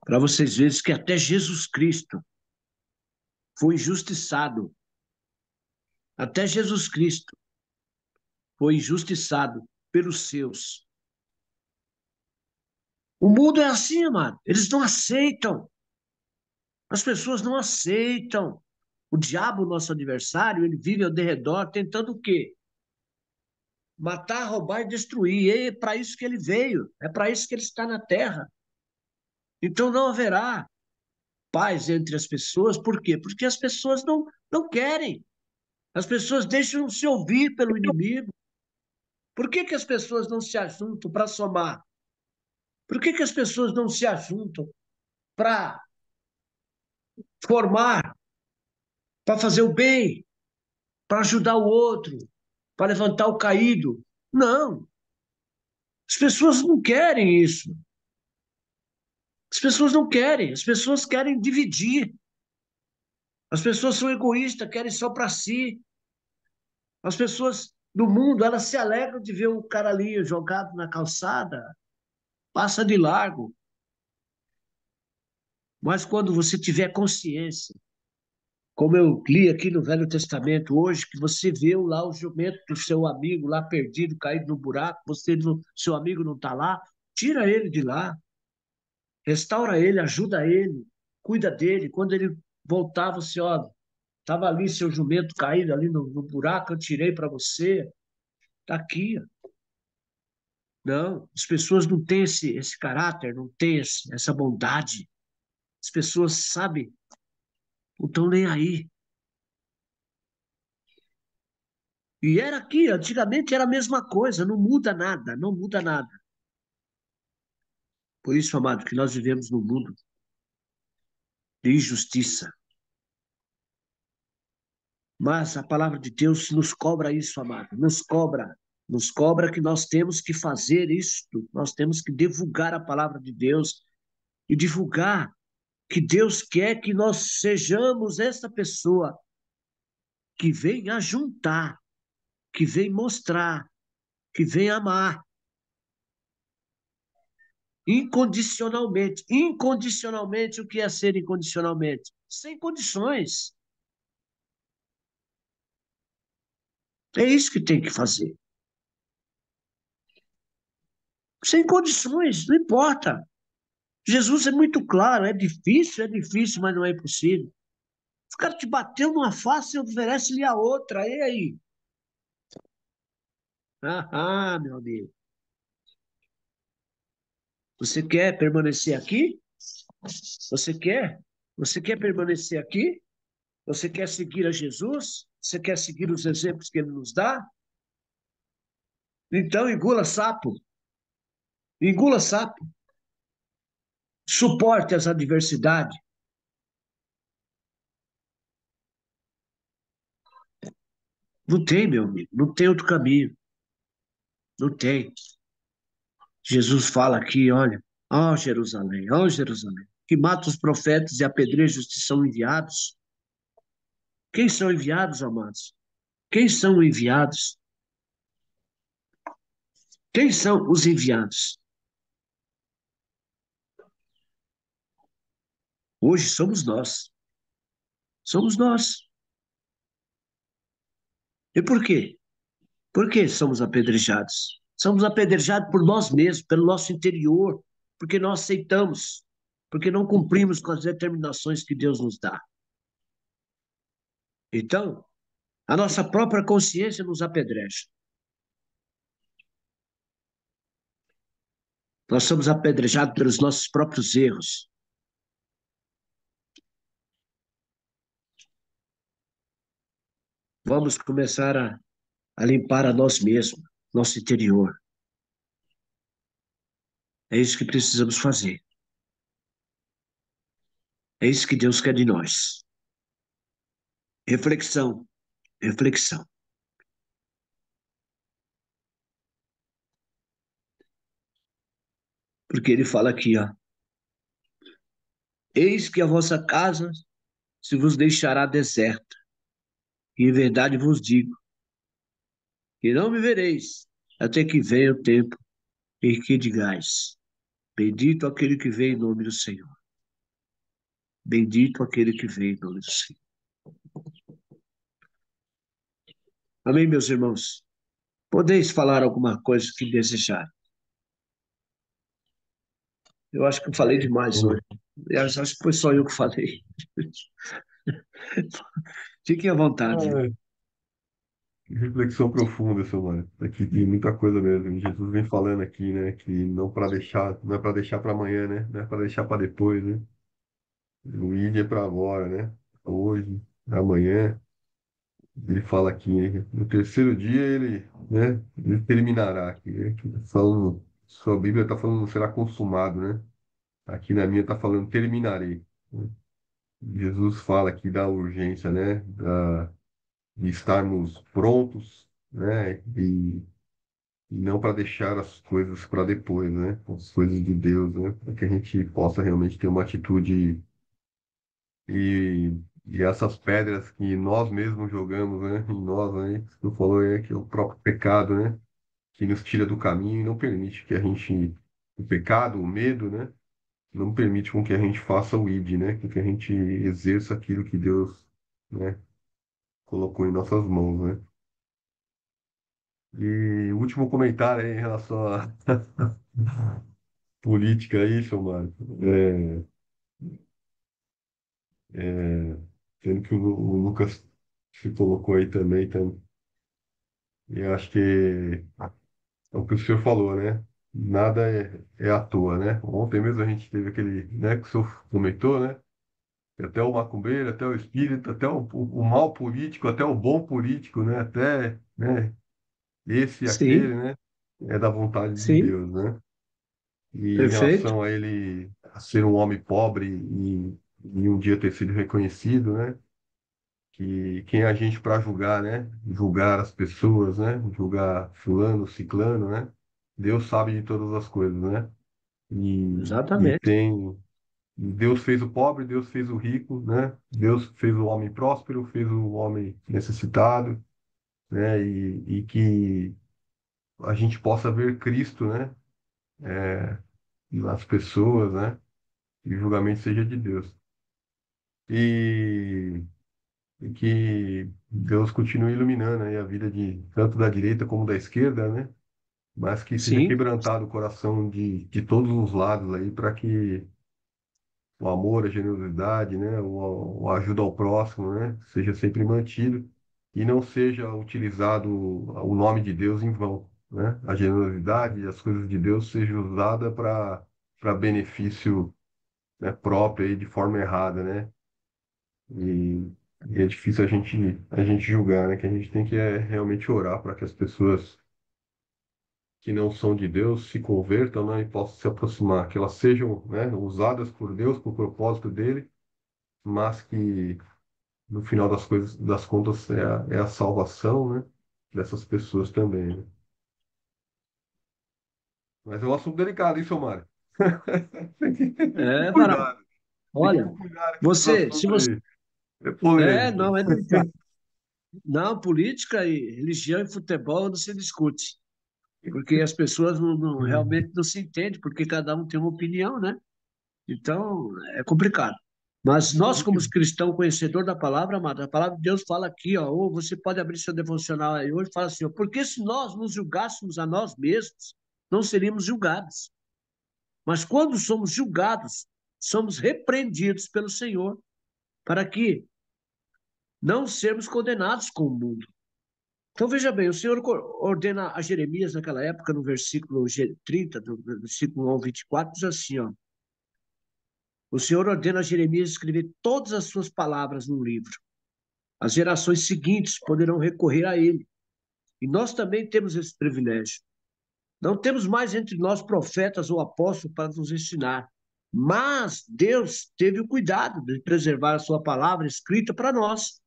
para vocês verem que até Jesus Cristo foi injustiçado. Até Jesus Cristo foi injustiçado pelos seus. O mundo é assim, amado. Eles não aceitam. As pessoas não aceitam. O diabo, nosso adversário, ele vive ao derredor tentando o quê? Matar, roubar e destruir. E é para isso que ele veio. É para isso que ele está na terra. Então não haverá paz entre as pessoas. Por quê? Porque as pessoas não querem. As pessoas deixam se ouvir pelo inimigo. Por que as pessoas não se ajuntam para somar? Por que as pessoas não se ajuntam para formar, para fazer o bem, para ajudar o outro, para levantar o caído? Não. As pessoas não querem isso. As pessoas não querem. As pessoas querem dividir. As pessoas são egoístas, querem só para si. As pessoas do mundo, elas se alegram de ver o cara ali jogado na calçada, passa de largo. Mas quando você tiver consciência, como eu li aqui no Velho Testamento hoje, que você viu lá o jumento do seu amigo lá perdido, caído no buraco, seu amigo não está lá, tira ele de lá, restaura ele, ajuda ele, cuida dele. Quando ele voltar, você, ó, estava ali seu jumento caído ali no buraco, eu tirei para você, está aqui. Ó. Não, as pessoas não têm esse caráter, não têm essa bondade. As pessoas, sabe, não estão nem aí. E era aqui, antigamente era a mesma coisa, não muda nada, não muda nada. Por isso, amado, que nós vivemos num mundo de injustiça. Mas a palavra de Deus nos cobra isso, amado, nos cobra que nós temos que fazer isto, nós temos que divulgar a palavra de Deus e divulgar que Deus quer que nós sejamos essa pessoa que vem ajuntar, que vem mostrar, que vem amar incondicionalmente. Incondicionalmente, o que é ser incondicionalmente? Sem condições. É isso que tem que fazer. Sem condições, não importa. Jesus é muito claro, é difícil, mas não é impossível. Os caras te bateu numa face e oferece-lhe a outra, e aí? Meu amigo. Você quer permanecer aqui? Você quer? Você quer permanecer aqui? Você quer seguir a Jesus? Você quer seguir os exemplos que ele nos dá? Então engula sapo. Engula sapo. Suporte as adversidades. Não tem, meu amigo. Não tem outro caminho. Não tem. Jesus fala aqui, olha, ó Jerusalém, que mata os profetas e apedreja os que são enviados. Quem são enviados, amados? Quem são enviados? Quem são os enviados? Hoje somos nós. Somos nós. E por quê? Por que somos apedrejados? Somos apedrejados por nós mesmos, pelo nosso interior, porque não aceitamos, porque não cumprimos com as determinações que Deus nos dá. Então, a nossa própria consciência nos apedreja. Nós somos apedrejados pelos nossos próprios erros. Vamos começar a limpar a nós mesmos, nosso interior. É isso que precisamos fazer. É isso que Deus quer de nós. Reflexão, reflexão. Porque ele fala aqui, ó. Eis que a vossa casa se vos deixará deserta. E em verdade vos digo, que não me vereis, até que venha o tempo em que digais, bendito aquele que vem em nome do Senhor. Bendito aquele que vem em nome do Senhor. Amém, meus irmãos? Podeis falar alguma coisa que desejar. Eu acho que eu falei demais hoje. Aliás, acho que foi só eu que falei. Fiquem à vontade. Ah, que reflexão profunda, seu mano. Aqui tem muita coisa mesmo. E Jesus vem falando aqui, né? Que não para deixar, não é para deixar para amanhã, né? Não é para deixar para depois, né? O id é para agora, né? Hoje, amanhã. Ele fala aqui, né? No terceiro dia ele, né? Ele terminará aqui, né? Falando, sua Bíblia está falando será consumado, né? Aqui na minha está falando terminarei, né? Jesus fala aqui da urgência, né? De estarmos prontos, né? E não para deixar as coisas para depois, né? As coisas de Deus, né? Para que a gente possa realmente ter uma atitude e, e essas pedras que nós mesmos jogamos, né? Em nós, né? Que tu falou é que é o próprio pecado, né? Que nos tira do caminho e não permite que a gente, o pecado, o medo, né? Não permite com que a gente faça o id, né? Com que a gente exerça aquilo que Deus, né? Colocou em nossas mãos, né? E o último comentário aí em relação à política aí, seu Mário. É, Sendo que o Lucas se colocou aí também, e eu acho que é o que o senhor falou, né? Nada é à toa, né? Ontem mesmo a gente teve aquele, né, que o senhor comentou, né? Até o macumbeiro, até o espírito, até o mal político, até o bom político, né? Até, né? Esse e aquele, Sim, né? É da vontade de sim, Deus, né? E em perfeito. relação a ele ser um homem pobre e um dia ter sido reconhecido, né? Que quem é a gente para julgar, né? Julgar as pessoas, né? Julgar fulano, ciclano, né? Deus sabe de todas as coisas, né? E Exatamente. tem Deus fez o pobre, Deus fez o rico, né? Deus fez o homem próspero, fez o homem necessitado, né? E que a gente possa ver Cristo, né? Nas pessoas, né? E o julgamento seja de Deus. E, e que Deus continue iluminando aí a vida de tanto da direita como da esquerda, né? Mas que seja Sim, quebrantado o coração de todos os lados aí para que o amor, a generosidade, né, o ajuda ao próximo, né, seja sempre mantido e não seja utilizado o nome de Deus em vão, né? A generosidade e as coisas de Deus sejam usadas para benefício, né, próprio aí de forma errada, né? E, e é difícil a gente julgar, né? Que a gente tem que realmente orar para que as pessoas que não são de Deus se convertam, né, e possam se aproximar, que elas sejam, né, usadas por Deus, por propósito dele, mas que no final das coisas, das contas, é a salvação, né, dessas pessoas também, né? Mas é um assunto delicado, hein, seu Mário? Tem que é, Varão. cuidar, tem que Olha, cuidar com esses você, se assuntos você. aí. É polêmico. Não, é delicado. Não, política e religião e futebol não se discute, porque as pessoas realmente não se entendem, porque cada um tem uma opinião, né? Então, é complicado. Mas nós, Não, como cristãos, conhecedor da palavra, amado, a palavra de Deus fala aqui, ó, ou você pode abrir seu devocional aí hoje e fala assim, ó, porque se nós nos julgássemos a nós mesmos, não seríamos julgados. Mas quando somos julgados, somos repreendidos pelo Senhor, para que não sermos condenados com o mundo. Então veja bem, o Senhor ordena a Jeremias naquela época, no versículo 30, do versículo 1 ao 24, diz assim, ó, o Senhor ordena a Jeremias escrever todas as suas palavras num livro. As gerações seguintes poderão recorrer a ele. E nós também temos esse privilégio. Não temos mais entre nós profetas ou apóstolos para nos ensinar. Mas Deus teve o cuidado de preservar a sua palavra escrita para nós.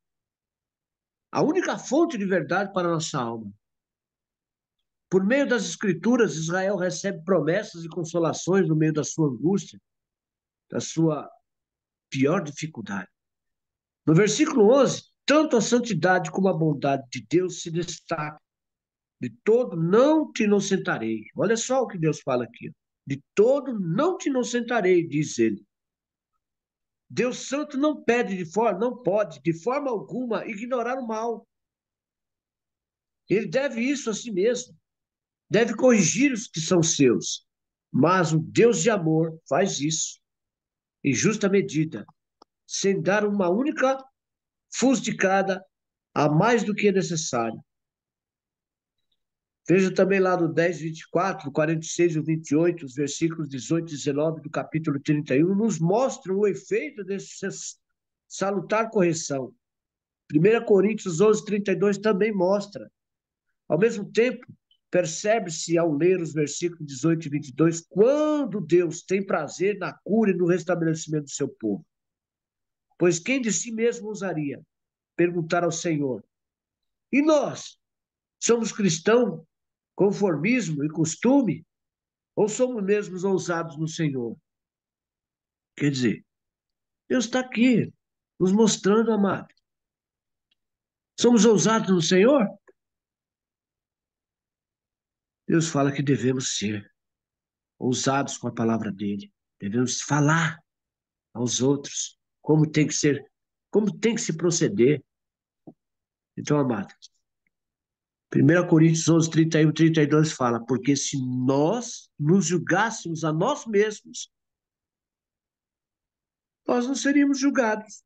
A única fonte de verdade para a nossa alma. Por meio das escrituras, Israel recebe promessas e consolações no meio da sua angústia, da sua pior dificuldade. No versículo 11, tanto a santidade como a bondade de Deus se destacam. De todo não te inocentarei. Olha só o que Deus fala aqui. De todo não te inocentarei, diz ele. Deus Santo não pede não pode, de forma alguma, ignorar o mal. Ele deve isso a si mesmo. Deve corrigir os que são seus. Mas o Deus de amor faz isso em justa medida, sem dar uma única fustigada a mais do que é necessário. Veja também lá no 10, 24, 46 e 28, os versículos 18 e 19 do capítulo 31, nos mostram o efeito dessa salutar correção. 1 Coríntios 11, 32 também mostra. Ao mesmo tempo, percebe-se ao ler os versículos 18 e 22, quando Deus tem prazer na cura e no restabelecimento do seu povo. Pois quem de si mesmo ousaria perguntar ao Senhor, e nós, somos cristãos, conformismo e costume, ou somos mesmos ousados no Senhor? Quer dizer, Deus está aqui, nos mostrando, amado. Somos ousados no Senhor? Deus fala que devemos ser ousados com a palavra dele. Devemos falar aos outros como tem que ser, como tem que se proceder. Então, amado, 1 Coríntios 11, 31 e 32 fala, porque se nós nos julgássemos a nós mesmos, nós não seríamos julgados.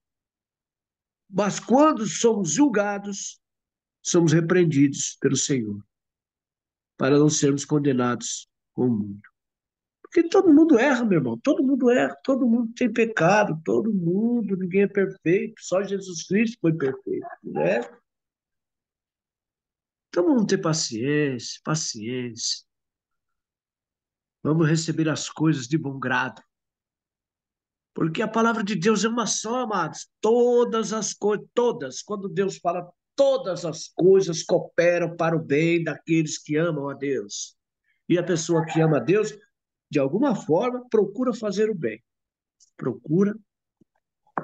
Mas quando somos julgados, somos repreendidos pelo Senhor, para não sermos condenados com o mundo. Porque todo mundo erra, meu irmão, todo mundo erra, todo mundo tem pecado, todo mundo, ninguém é perfeito, só Jesus Cristo foi perfeito, né? Então vamos ter paciência, paciência. Vamos receber as coisas de bom grado. Porque a palavra de Deus é uma só, amados. Todas as coisas, todas, quando Deus fala, todas as coisas cooperam para o bem daqueles que amam a Deus. E a pessoa que ama a Deus, de alguma forma, procura fazer o bem. Procura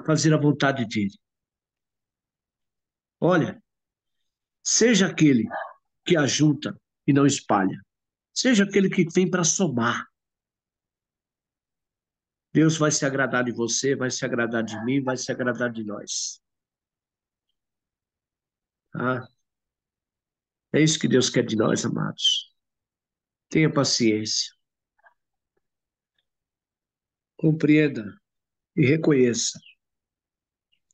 fazer a vontade dele. Olha, seja aquele que ajunta e não espalha. Seja aquele que tem para somar. Deus vai se agradar de você, vai se agradar de mim, vai se agradar de nós. Tá? É isso que Deus quer de nós, amados. Tenha paciência. Compreenda e reconheça.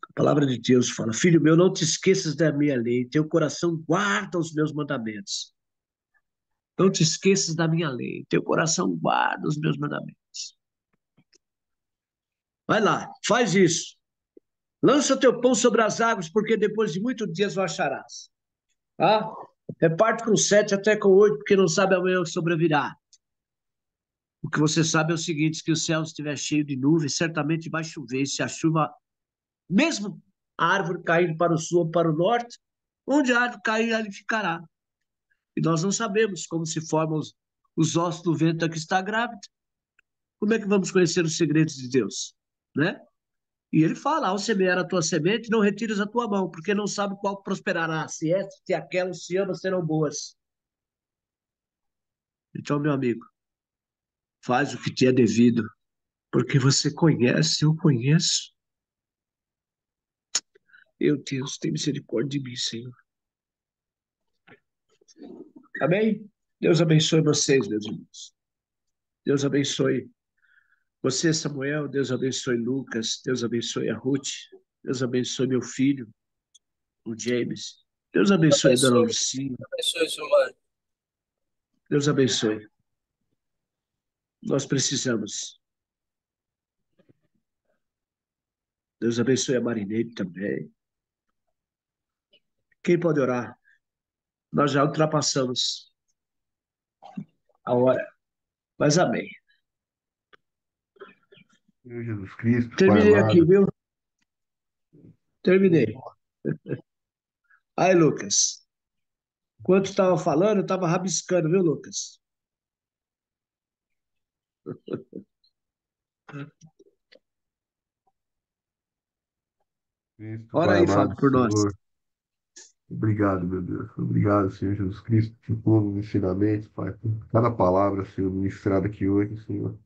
A palavra de Deus fala, filho meu, não te esqueças da minha lei, teu coração guarda os meus mandamentos. Não te esqueças da minha lei, teu coração guarda os meus mandamentos. Vai lá, faz isso. Lança o teu pão sobre as águas, porque depois de muitos dias o acharás. Tá? Reparte com 7 até com 8, porque não sabe amanhã o que sobrevirá. O que você sabe é o seguinte, que o céu estiver cheio de nuvens, certamente vai chover. Se a chuva, mesmo a árvore caindo para o sul ou para o norte, onde a árvore cair, ali ficará. E nós não sabemos como se formam os ossos do ventre que está grávida. Como é que vamos conhecer os segredos de Deus? Né? E ele fala, ao semear a tua semente, não retires a tua mão, porque não sabe qual prosperará, se esta, se aquela, se ambas serão boas. Então, meu amigo, faz o que te é devido, porque você conhece, eu conheço. Meu Deus, tem misericórdia de mim, Senhor. Amém? Deus abençoe vocês, meus irmãos. Deus abençoe você, Samuel. Deus abençoe Lucas. Deus abençoe a Ruth. Deus abençoe meu filho, o James. Deus abençoe a dona Abençoe, Lucinha. abençoe, seu Mário. Deus abençoe. Nós precisamos. Deus abençoe a Marineide também. Quem pode orar? Nós já ultrapassamos a hora. Mas amém. Senhor Jesus Cristo, Pai Terminei aqui, amado. viu? Terminei. Aí, Lucas. Enquanto estava falando, eu estava rabiscando, viu, Lucas? Cristo, Ora Pai aí, Fábio, amado, por nós. Senhor. Obrigado, meu Deus. Obrigado, Senhor Jesus Cristo, por todos os ensinamentos, Pai, por cada palavra, Senhor, ministrada aqui hoje, Senhor.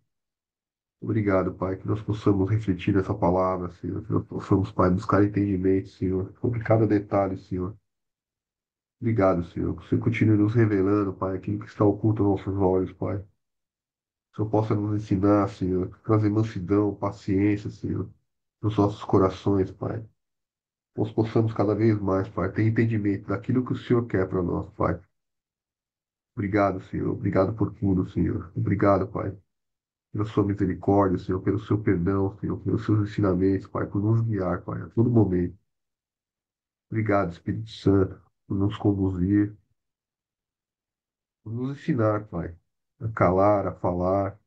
Obrigado, Pai, que nós possamos refletir nessa palavra, Senhor, que nós possamos, Pai, buscar entendimento, Senhor, sobre cada detalhe, Senhor. Obrigado, Senhor, que você continue nos revelando, Pai, aquilo que está oculto aos nossos olhos, Pai. Que o Senhor possa nos ensinar, Senhor, trazer mansidão, paciência, Senhor, nos nossos corações, Pai. Nós possamos cada vez mais, Pai, ter entendimento daquilo que o Senhor quer para nós, Pai. Obrigado, Senhor. Obrigado por tudo, Senhor. Obrigado, Pai, pela sua misericórdia, Senhor, pelo seu perdão, Senhor, pelos seus ensinamentos, Pai, por nos guiar, Pai, a todo momento. Obrigado, Espírito Santo, por nos conduzir, por nos ensinar, Pai, a calar, a falar.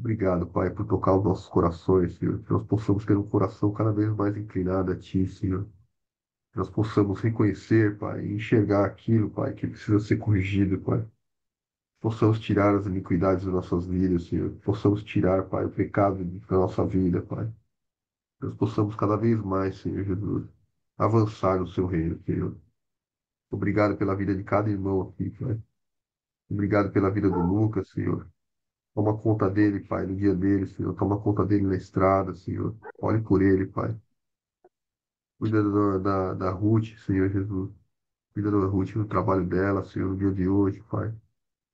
Obrigado, Pai, por tocar os nossos corações, Senhor, que nós possamos ter um coração cada vez mais inclinado a Ti, Senhor. Que nós possamos reconhecer, Pai, e enxergar aquilo, Pai, que precisa ser corrigido, Pai. Possamos tirar as iniquidades das nossas vidas, Senhor. Possamos tirar, Pai, o pecado da nossa vida, Pai. Nós possamos cada vez mais, Senhor Jesus, avançar no seu reino, Senhor. Obrigado pela vida de cada irmão aqui, Pai. Obrigado pela vida do Lucas, Senhor. Toma conta dele, Pai, no dia dele, Senhor. Toma conta dele na estrada, Senhor. Olhe por ele, Pai. Cuida da Ruth, Senhor Jesus. Cuida da Ruth no trabalho dela, Senhor, no dia de hoje, Pai.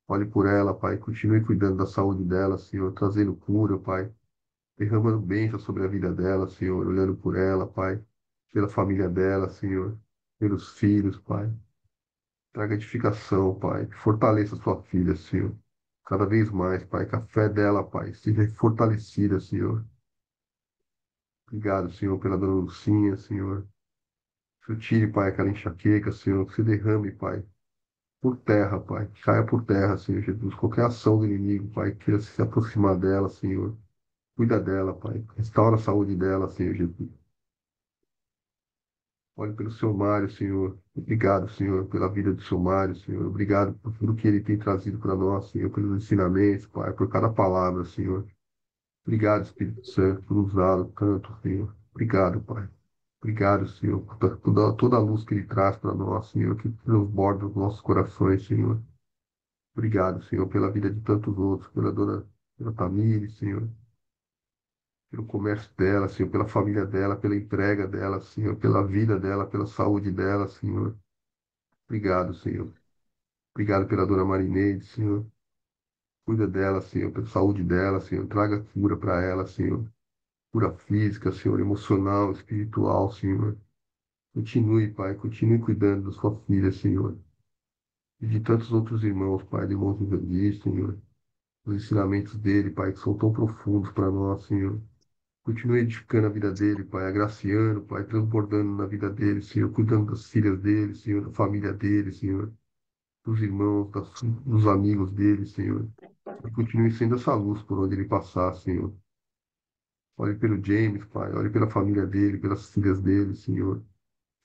Olhe por ela, Pai. Continue cuidando da saúde dela, Senhor. Trazendo cura, Pai. Derramando bênção sobre a vida dela, Senhor. Olhando por ela, Pai. Pela família dela, Senhor. Pelos filhos, Pai. Traga edificação, Pai. Fortaleça sua filha, Senhor. Cada vez mais, Pai. Que a fé dela, Pai, seja fortalecida, Senhor. Obrigado, Senhor, pela dona Lucinha, Senhor. Que o tire, Pai, aquela enxaqueca, Senhor. Que se derrame, Pai, por terra, Pai. Que caia por terra, Senhor Jesus. Qualquer ação do inimigo, Pai, que queira se aproximar dela, Senhor. Cuida dela, Pai. Restaura a saúde dela, Senhor Jesus. Olhe pelo seu Mário, Senhor. Obrigado, Senhor, pela vida do seu Mário, Senhor. Obrigado por tudo que ele tem trazido para nós, Senhor, pelos ensinamentos, Pai, por cada palavra, Senhor. Obrigado, Espírito Santo, por usá-lo tanto, Senhor. Obrigado, Pai. Obrigado, Senhor, por toda a luz que ele traz para nós, Senhor, que transborda os nossos corações, Senhor. Obrigado, Senhor, pela vida de tantos outros, pela Tamires, Senhor, pelo comércio dela, Senhor, pela família dela, pela entrega dela, Senhor, pela vida dela, pela saúde dela, Senhor. Obrigado, Senhor. Obrigado pela dona Marineide, Senhor. Cuida dela, Senhor, pela saúde dela, Senhor. Traga cura para ela, Senhor. Cura física, Senhor, emocional, espiritual, Senhor. Continue, Pai, continue cuidando da sua filha, Senhor. E de tantos outros irmãos, Pai, de irmãos do Jesus, Senhor. Os ensinamentos dele, Pai, que são tão profundos para nós, Senhor. Continue edificando a vida dele, Pai, agraciando, Pai, transbordando na vida dele, Senhor, cuidando das filhas dele, Senhor, da família dele, Senhor, dos irmãos, dos amigos dele, Senhor. E continue sendo essa luz por onde ele passar, Senhor. Olhe pelo James, Pai, olhe pela família dele, pelas filhas dele, Senhor.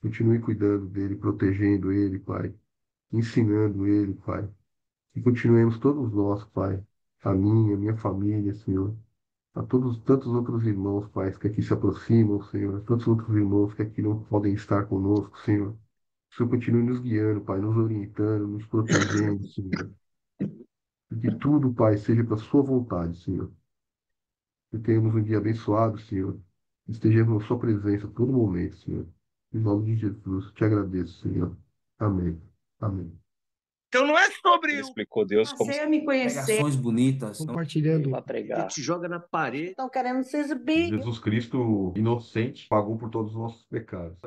Continue cuidando dele, protegendo ele, Pai, ensinando ele, Pai. E continuemos todos nós, Pai, a minha família, Senhor, a todos tantos outros irmãos, Pai, que aqui se aproximam, Senhor, a tantos outros irmãos que aqui não podem estar conosco, Senhor. O Senhor continue nos guiando, Pai, nos orientando, nos protegendo, Senhor. E que tudo, Pai, seja para a sua vontade, Senhor. Que tenhamos um dia abençoado, Senhor. Estejamos na sua presença a todo momento, Senhor. Em nome de Jesus, te agradeço, Senhor. Amém. Amém. Então não é sobre Ele o explicou Deus como Passei a me conhecer. Pregações bonitas. Compartilhando. para A pregar. gente joga na parede. Estão querendo se exibir. Jesus Cristo, inocente, pagou por todos os nossos pecados.